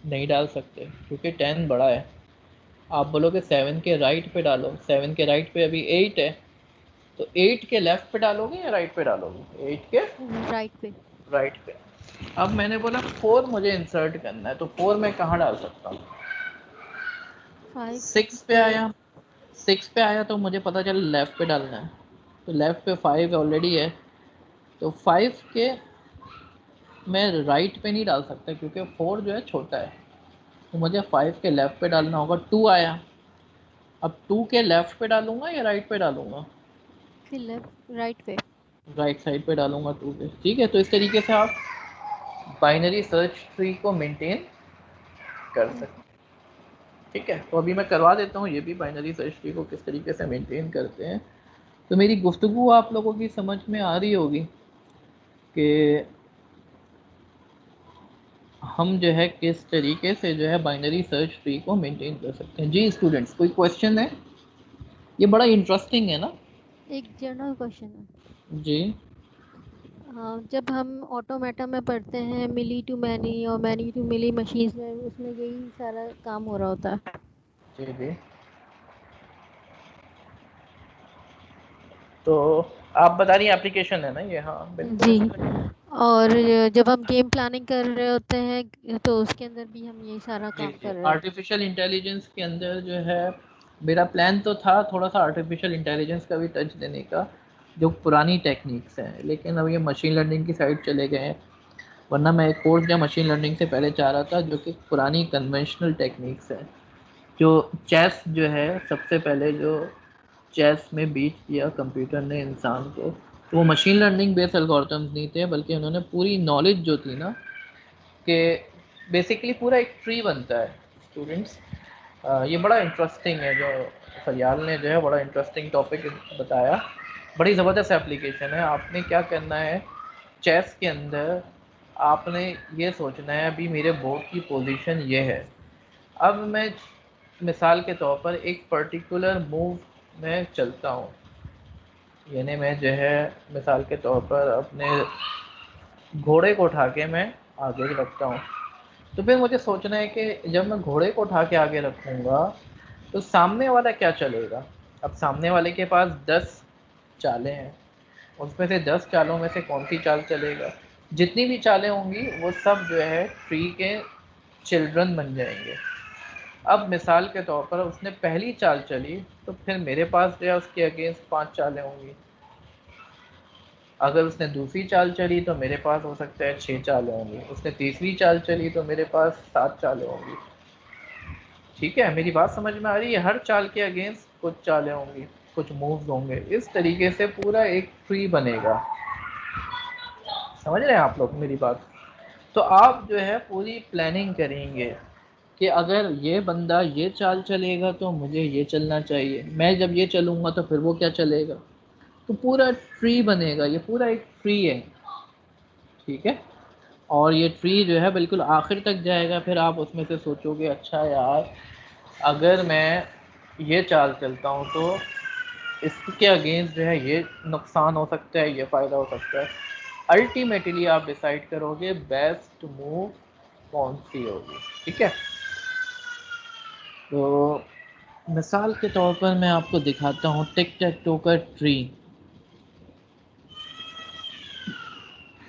Speaker 1: नहीं डाल सकते क्योंकि 10 बड़ा है, आप बोलोगे 7 के राइट पे डालो, 7 के राइट पे अभी 8 है, तो 8 के लेफ़्ट पे डालोगे या राइट पे डालोगे? 8 के
Speaker 4: राइट पे।
Speaker 1: राइट पे। अब मैंने बोला 4 मुझे इंसर्ट करना है, तो 4 मैं कहाँ डाल सकता हूँ?
Speaker 4: 5
Speaker 1: 6 पे आया, 6 पे आया तो मुझे पता चला लेफ़्ट पे डालना है, तो लेफ़्ट पे 5 ऑलरेडी है, तो 5 के मैं राइट पे नहीं डाल सकता क्योंकि 4 जो है छोटा है, तो मुझे 5 के लेफ़्ट पे डालना होगा। 2 आया, अब 2 के लेफ़्ट पे डालूंगा या राइट पे डालूंगा?
Speaker 4: फिर लेफ्ट राइट पे।
Speaker 1: राइट साइड पे डालूंगा 2 पे, ठीक है। तो इस तरीके से आप बाइनरी सर्च ट्री को मेंटेन कर सकते हैं, ठीक है। तो अभी मैं करवा देता हूँ ये भी, बाइनरी सर्च ट्री को किस तरीके से मेंटेन करते हैं। तो मेरी गुफ्तगू आप लोगों की समझ में आ रही होगी कि हम जो है किस तरीके से जो है बाइनरी सर्च ट्री को मेंटेन कर सकते हैं। जी स्टूडेंट्स, कोई क्वेश्चन है? ये बड़ा इंटरेस्टिंग है ना?
Speaker 4: एक जनरल क्वेश्चन है।
Speaker 1: जी
Speaker 4: जब हम ऑटोमेटा में पढ़ते हैं मिली टू मैनी और मैनी टू मिली मशीन्स में, उसमें यही सारा काम हो रहा होता है।
Speaker 1: जी जी, तो आप बता रही एप्लीकेशन है ना ये? हाँ बिल्कुल
Speaker 4: जी।
Speaker 1: इसका।
Speaker 4: और जब हम गेम प्लानिंग कर रहे होते हैं तो उसके अंदर भी हम यही सारा
Speaker 1: जी
Speaker 4: काम
Speaker 1: जी,
Speaker 4: कर रहे होते
Speaker 1: आर्टिफिशियल इंटेलिजेंस के अंदर जो है मेरा प्लान तो था थोड़ा सा आर्टिफिशियल इंटेलिजेंस का भी टच देने का, जो पुरानी टेक्निक्स हैं, लेकिन अब ये मशीन लर्निंग की साइड चले गए हैं। वरना मैं एक कोर्स या मशीन लर्निंग से पहले चाह रहा था, जो कि पुरानी कन्वेंशनल टेक्निक्स हैं, जो चेस जो है, सबसे पहले जो चेस में बीट किया कंप्यूटर ने इंसान को, तो वो मशीन लर्निंग बेस्ड एल्गोरिथम्स नहीं थे, बल्कि उन्होंने पूरी नॉलेज जो थी ना, कि बेसिकली पूरा एक ट्री बनता है स्टूडेंट्स। ये बड़ा इंटरेस्टिंग है जो फरियाल ने जो है बड़ा इंटरेस्टिंग टॉपिक बताया, बड़ी ज़बरदस्त एप्लीकेशन है। आपने क्या करना है, चेस के अंदर आपने ये सोचना है अभी मेरे बोर्ड की पोजीशन ये है, अब मैं मिसाल के तौर पर एक पर्टिकुलर मूव में चलता हूँ, यानी मैं जो है मिसाल के तौर पर अपने घोड़े को उठा के मैं आगे रखता हूँ, तो फिर मुझे सोचना है कि जब मैं घोड़े को उठा के आगे रखूँगा तो सामने वाला क्या चलेगा। अब सामने वाले के पास 10 चालें हैं, उसमें से 10 चालों में से कौन सी चाल चलेगा? जितनी भी चालें होंगी वो सब जो है ट्री के चिल्ड्रन बन जाएंगे। अब मिसाल के तौर पर उसने पहली चाल चली, तो फिर मेरे पास जो है उसके अगेंस्ट 5 चालें होंगी। अगर उसने दूसरी चाल चली तो मेरे पास हो सकता है 6 चालें होंगी, उसने तीसरी चाल चली तो मेरे पास 7 चालें होंगी। ठीक है, मेरी बात समझ में आ रही है? हर चाल के अगेंस्ट कुछ चालें होंगी, कुछ मूव्स होंगे, इस तरीके से पूरा एक ट्री बनेगा। समझ रहे हैं आप लोग मेरी बात? तो आप जो है पूरी प्लानिंग करेंगे कि अगर ये बंदा ये चाल चलेगा तो मुझे ये चलना चाहिए, मैं जब ये चलूँगा तो फिर वो क्या चलेगा, तो पूरा ट्री बनेगा। ये पूरा एक ट्री है, ठीक है। और ये ट्री जो है बिल्कुल आखिर तक जाएगा, फिर आप उसमें से सोचोगे अच्छा यार, अगर मैं ये चाल चलता हूँ तो इसके अगेंस्ट जो है ये नुकसान हो सकता है, ये फ़ायदा हो सकता है। अल्टीमेटली आप डिसाइड करोगे बेस्ट मूव कौन सी होगी, ठीक है। तो मिसाल के तौर पर मैं आपको दिखाता हूँ टिक टैक टो का ट्री।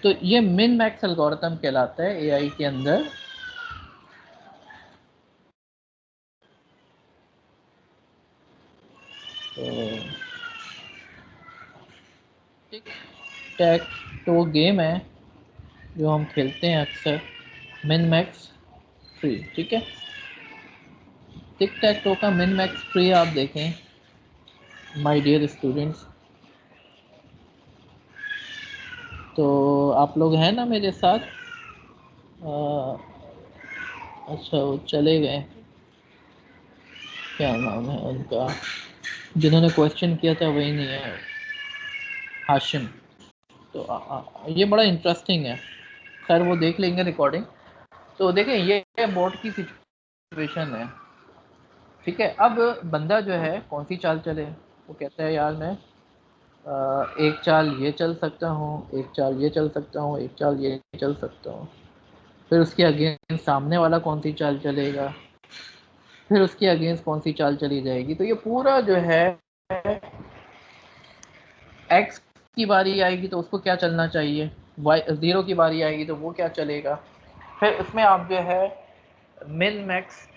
Speaker 1: तो ये मिन मैक्स एल्गोरिथम कहलाता है एआई के अंदर। तो टिक टैक तो गेम है जो हम खेलते हैं अक्सर, मिन मैक्स फ्री, ठीक है। टिक टैक टो का मिन मैक्स फ्री आप देखें माय डियर स्टूडेंट्स, तो आप लोग हैं ना मेरे साथ? अच्छा वो चले गए, क्या नाम है उनका, जिन्होंने क्वेश्चन किया था वही नहीं है, हाशिम। तो ये बड़ा इंटरेस्टिंग है, खैर वो देख लेंगे रिकॉर्डिंग। तो देखें ये बोर्ड की सिचुएशन है, ठीक है। अब बंदा जो है कौन सी चाल चले, वो कहता है यार मैं एक चाल ये चल सकता हूँ, एक चाल ये चल सकता हूँ, एक चाल ये चल सकता हूँ। फिर उसके अगेंस्ट सामने वाला कौन सी चाल चलेगा, फिर उसके अगेंस्ट कौन सी चाल चली जाएगी। तो ये पूरा जो है एक्स की बारी आएगी तो उसको क्या चलना चाहिए, वाई ज़ीरो की बारी आएगी तो वो क्या चलेगा। फिर उसमें आप जो है मिन मैक्स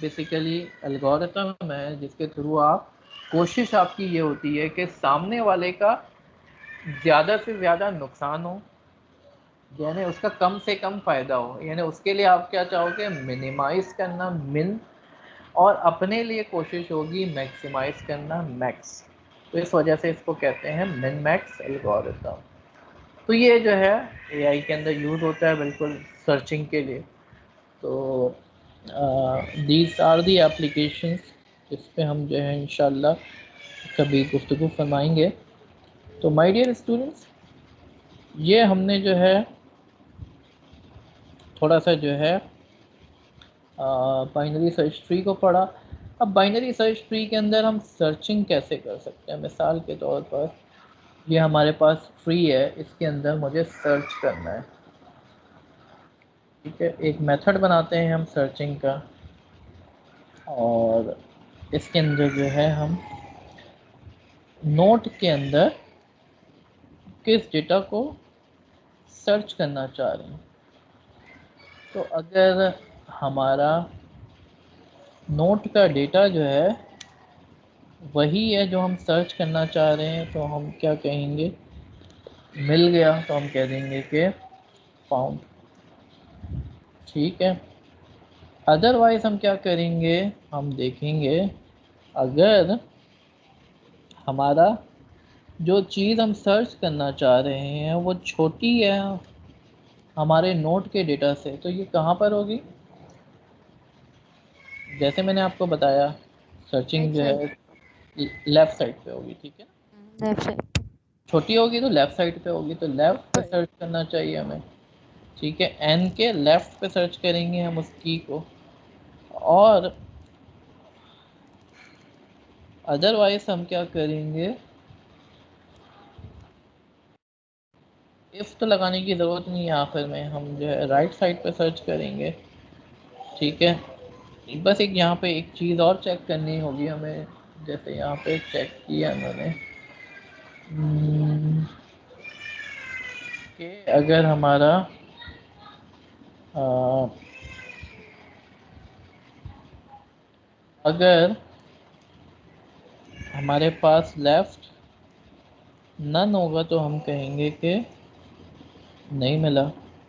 Speaker 1: बेसिकली एल्गोरिथम है जिसके थ्रू आप कोशिश आपकी ये होती है कि सामने वाले का ज़्यादा से ज़्यादा नुकसान हो, यानी उसका कम से कम फ़ायदा हो। यानी उसके लिए आप क्या चाहोगे, मिनिमाइज़ करना मिन, और अपने लिए कोशिश होगी मैक्सिमाइज़ करना मैक्स। तो इस वजह से इसको कहते हैं मिन मैक्स एल्गोरिथम। तो ये जो है एआई के अंदर यूज़ होता है बिल्कुल सर्चिंग के लिए। तो दीज आर दी एप्लीकेशंस जिस पे हम जो है इंशाल्लाह कभी गुफ्तगू फरमाएंगे। तो माय डियर स्टूडेंट्स, ये हमने जो है थोड़ा सा जो है बाइनरी सर्च ट्री को पढ़ा। अब बाइनरी सर्च ट्री के अंदर हम सर्चिंग कैसे कर सकते हैं। मिसाल के तौर पर ये हमारे पास ट्री है, इसके अंदर मुझे सर्च करना है, ठीक है। एक मेथड बनाते हैं हम सर्चिंग का, और इसके अंदर जो है हम नोट के अंदर किस डेटा को सर्च करना चाह रहे हैं। तो अगर हमारा नोट का डेटा जो है वही है जो हम सर्च करना चाह रहे हैं, तो हम क्या कहेंगे, मिल गया तो हम कह देंगे कि फाउंड, ठीक है। अदरवाइज हम क्या करेंगे, हम देखेंगे अगर हमारा जो चीज़ हम सर्च करना चाह रहे हैं वो छोटी है हमारे नोट के डेटा से, तो ये कहाँ पर होगी। जैसे मैंने आपको बताया सर्चिंग
Speaker 4: राइट
Speaker 1: जो
Speaker 4: साइड,
Speaker 1: है लेफ़्ट साइड पे होगी, ठीक है ना।
Speaker 4: Left side.
Speaker 1: छोटी होगी तो लेफ़्ट साइड पे होगी, तो लेफ़्ट पे सर्च करना चाहिए हमें, ठीक है। एन के लेफ़्ट पे सर्च करेंगे हम उस की को। और अदरवाइज हम क्या करेंगे, इफ तो लगाने की ज़रूरत नहीं है, आखिर में हम जो है राइट साइड पे सर्च करेंगे, ठीक है। बस एक यहाँ पे एक चीज़ और चेक करनी होगी हमें, जैसे यहाँ पे चेक किया मैंने कि अगर हमारा अगर हमारे पास लेफ़्ट नन होगा तो हम कहेंगे कि नहीं मिला,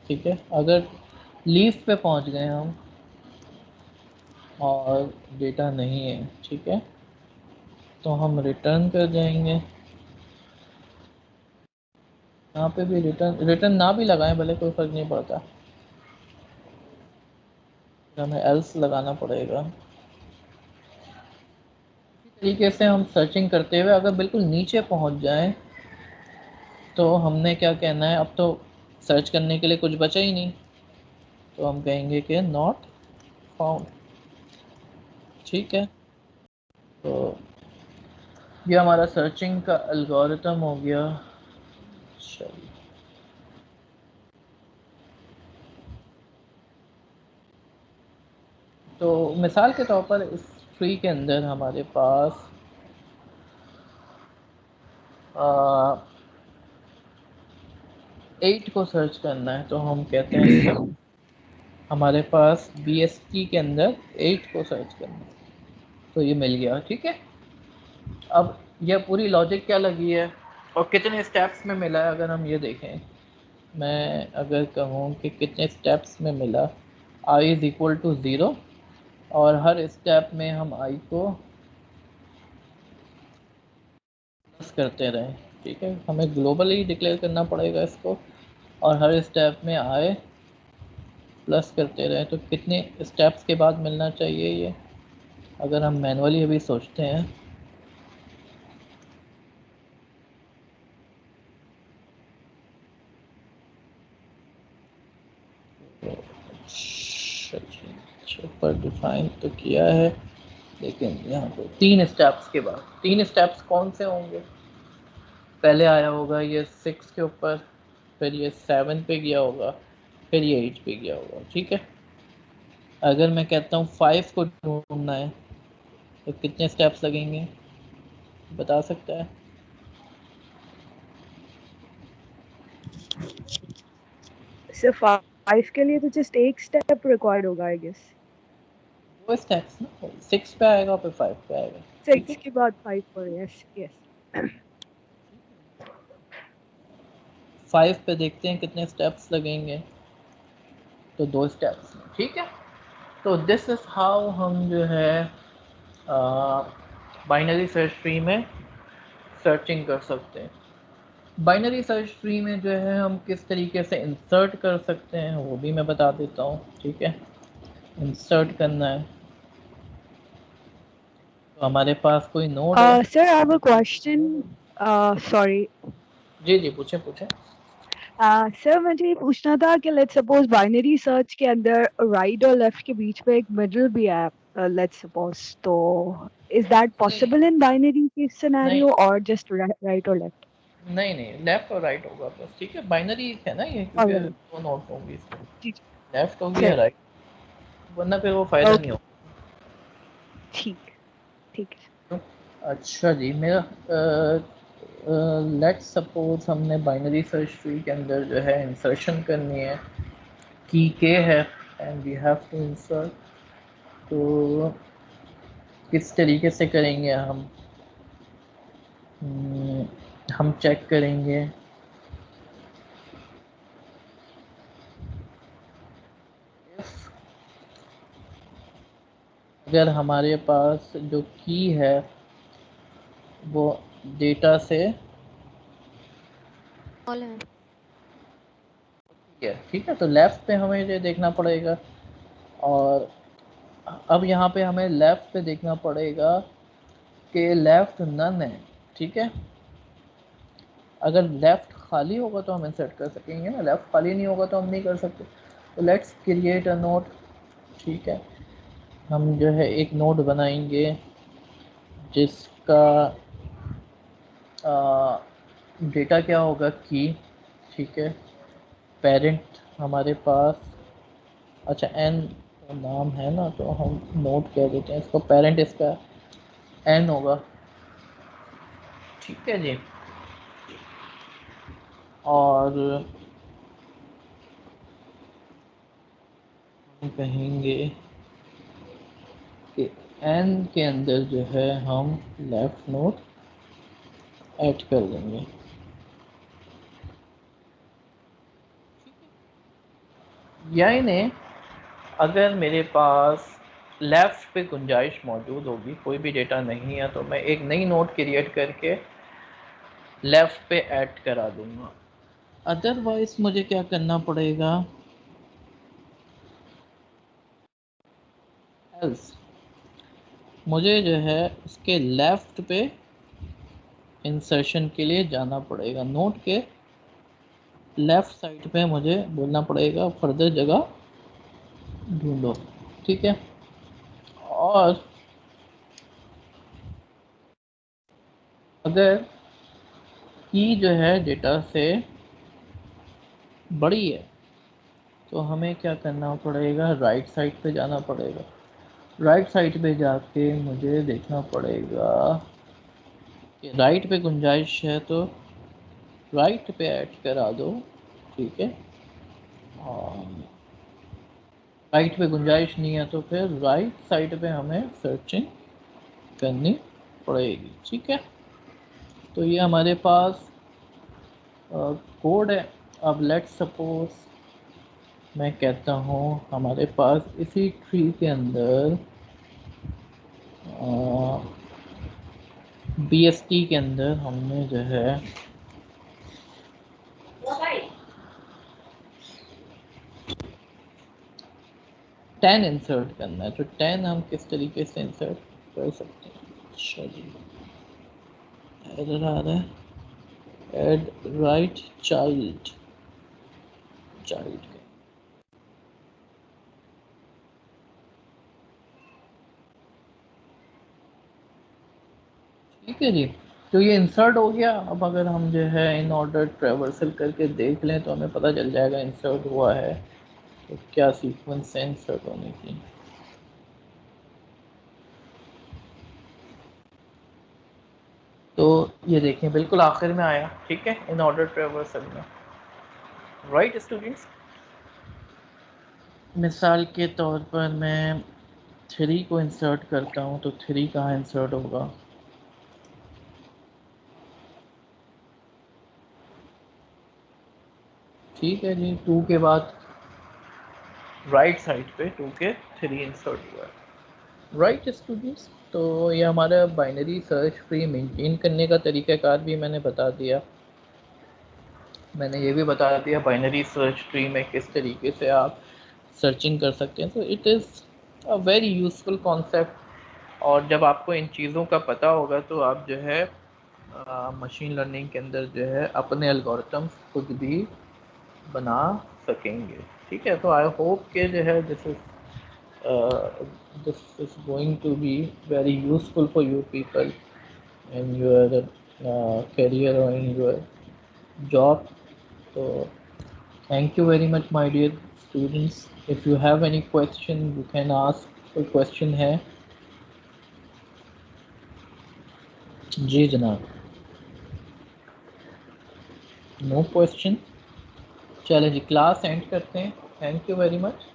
Speaker 1: ठीक है। अगर लीफ पे पहुंच गए हम और डेटा नहीं है, ठीक है, तो हम रिटर्न कर जाएंगे। यहाँ पे भी रिटर्न रिटर्न ना भी लगाएं भले कोई फ़र्क नहीं पड़ता, हमें एल्स लगाना पड़ेगा। इसी तरीके से हम सर्चिंग करते हुए अगर बिल्कुल नीचे पहुँच जाएं तो हमने क्या कहना है, अब तो सर्च करने के लिए कुछ बचा ही नहीं, तो हम कहेंगे कि नॉट फाउंड, ठीक है। तो ये हमारा सर्चिंग का एल्गोरिथम हो गया। चलिए, तो मिसाल के तौर पर इस ट्री के अंदर हमारे पास 8 को सर्च करना है, तो हम कहते हैं हमारे पास BST के अंदर 8 को सर्च करना है, तो ये मिल गया, ठीक है। अब यह पूरी लॉजिक क्या लगी है, और कितने स्टेप्स में मिला है अगर हम ये देखें, मैं अगर कहूँ कि कितने स्टेप्स में मिला, i इज़ इक्वल टू 0 और हर स्टेप में हम i को प्लस करते रहें, ठीक है। हमें ग्लोबली डिक्लेयर करना पड़ेगा इसको और हर स्टेप में i प्लस करते रहें। तो कितने स्टेप्स के बाद मिलना चाहिए ये, अगर हम मैनुअली अभी सोचते हैं। ऊपर डिफाइन तो किया है, लेकिन यहाँ पे 3 स्टेप्स के बाद, 3 स्टेप्स कौन से होंगे? पहले आया होगा ये 6 के ऊपर, फिर ये 7 पे गया होगा, फिर ये 8 पे गया होगा, ठीक है। अगर मैं कहता हूँ 5 को ढूंढना है तो कितने स्टेप्स लगेंगे, बता सकता है?
Speaker 5: सर 5 के लिए तो जस्ट एक स्टेप रिक्वायर्ड होगा आई गेस।
Speaker 1: वो स्टेप्स ना 6 पे आएगा फिर 5 पे आएगा, ठीक
Speaker 5: 6
Speaker 1: है।
Speaker 5: के बाद 5 पर, यस यस।
Speaker 1: 5 पे देखते हैं कितने स्टेप्स लगेंगे, तो 2 स्टेप्स, ठीक है। तो दिस इज़ हाउ हम जो है बाइनरी सर्च ट्री में सर्चिंग कर सकते हैं। बाइनरी सर्च ट्री में जो है हम किस तरीके से इंसर्ट कर सकते हैं वो भी मैं बता देता हूँ, ठीक है। इंसर्ट करना है तो हमारे पास कोई नोड है।
Speaker 5: Sir I have a question, sorry.
Speaker 1: जी जी पूछें पूछें।
Speaker 5: सर मुझे ये पूछना था कि लेट्स सपोज बाइनरी सर्च के अंदर राइट और लेफ्ट के बीच में एक मिडल भी है, लेट्स सपोज, तो is that possible in binary scenario और जस्ट राइट और लेफ्ट?
Speaker 1: नहीं नहीं, लेफ्ट और राइट होगा बस, ठीक है। बाइनरी है ना ये, क्योंकि
Speaker 5: ऑलराइट,
Speaker 1: दो नोड होंगे इसमें,
Speaker 5: जी
Speaker 1: लेफ्ट होगी या
Speaker 5: सर,
Speaker 1: राइट, वरना फिर वो फ़ायदा नहीं
Speaker 5: ओके,
Speaker 1: होगा।
Speaker 5: ठीक ठीक है।
Speaker 1: अच्छा जी, मेरा लेट्स सपोज हमने बाइनरी सर्च ट्री के अंदर जो है इंसर्शन करनी है, की के है and we have to insert. तो किस तरीके से करेंगे हम? हम चेक करेंगे अगर हमारे पास जो की है वो डेटा से
Speaker 4: ऑल है।
Speaker 1: ठीक है, तो लेफ़्ट पे हमें ये देखना पड़ेगा। और अब यहाँ पे हमें लेफ़्ट पे देखना पड़ेगा कि लेफ़्ट नन है, ठीक है। अगर लेफ़्ट खाली होगा तो हम इंसर्ट कर सकेंगे ना, लेफ़्ट खाली नहीं होगा तो हम नहीं कर सकते। तो लेट्स क्रिएट अ नोड, ठीक है। हम जो है एक नोड बनाएंगे जिसका डेटा क्या होगा, की, ठीक है। पेरेंट हमारे पास, अच्छा एन नाम है ना, तो हम नोड कह देते हैं इसको, पेरेंट इसका एन होगा, ठीक है जी। और हम कहेंगे कि एन के अंदर जो है हम लेफ्ट नोड ऐड कर देंगे। यानी अगर मेरे पास लेफ़्ट पे गुंजाइश मौजूद होगी, कोई भी डेटा नहीं है, तो मैं एक नई नोड क्रिएट करके लेफ़्ट पे ऐड करा दूंगा। अदरवाइज़ मुझे क्या करना पड़ेगा, एल्स मुझे जो है उसके लेफ़्ट पे इंसर्शन के लिए जाना पड़ेगा, नोड के लेफ़्ट साइड पे मुझे बोलना पड़ेगा फर्दर जगह ढूंढो, ठीक है। और अगर की जो है डेटा से बड़ी है तो हमें क्या करना पड़ेगा, राइट साइड पे जाना पड़ेगा। राइट साइड पे जाके मुझे देखना पड़ेगा कि राइट पे गुंजाइश है तो राइट पे ऐड करा दो, ठीक है। और राइट पे गुंजाइश नहीं है तो फिर राइट साइड पे हमें सर्चिंग करनी पड़ेगी, ठीक है। तो ये हमारे पास कोड है। अब लेट्स सपोज मैं कहता हूँ हमारे पास इसी ट्री के अंदर BST के अंदर हमने जो है 10 इंसर्ट करना है, तो 10 हम किस तरीके से इंसर्ट कर सकते हैं। चलिए एरर आ रहा है, एड राइट चाइल्ड ठीक है जी। तो ये इंसर्ट हो गया। अब अगर हम जो है इन ऑर्डर ट्रेवर्सल करके देख लें तो हमें पता चल जाएगा इंसर्ट हुआ है, तो क्या सीक्वेंस है इंसर्ट होने की। तो ये देखें बिल्कुल आखिर में आया, ठीक है, इन ऑर्डर ट्रेवर्सल में। राइट स्टूडेंट्स, मिसाल के तौर पर मैं 3 को इंसर्ट करता हूँ तो 3 कहाँ इंसर्ट होगा। ठीक है जी, 2 के बाद राइट साइड पे 2 के 3 इंसर्ट हुआ है। राइट स्टूडेंट्स, तो ये हमारा बाइनरी सर्च ट्री मेंटेन करने का तरीक़ाकार भी मैंने बता दिया। मैंने ये भी बता दिया बाइनरी सर्च ट्री में किस तरीके से आप सर्चिंग कर सकते हैं। तो it is a very useful concept, और जब आपको इन चीज़ों का पता होगा तो आप जो है मशीन लर्निंग के अंदर जो है अपने एल्गोरिथम्स खुद भी बना सकेंगे। ठीक है, तो आई होप के जो है this is going to be very useful for you people in your career और इन योर जॉब। तो thank you very much my dear students. If you have any question you can ask, कोई question है? जी जनाब, no question. चलें जी, class and करते हैं। Thank you very much.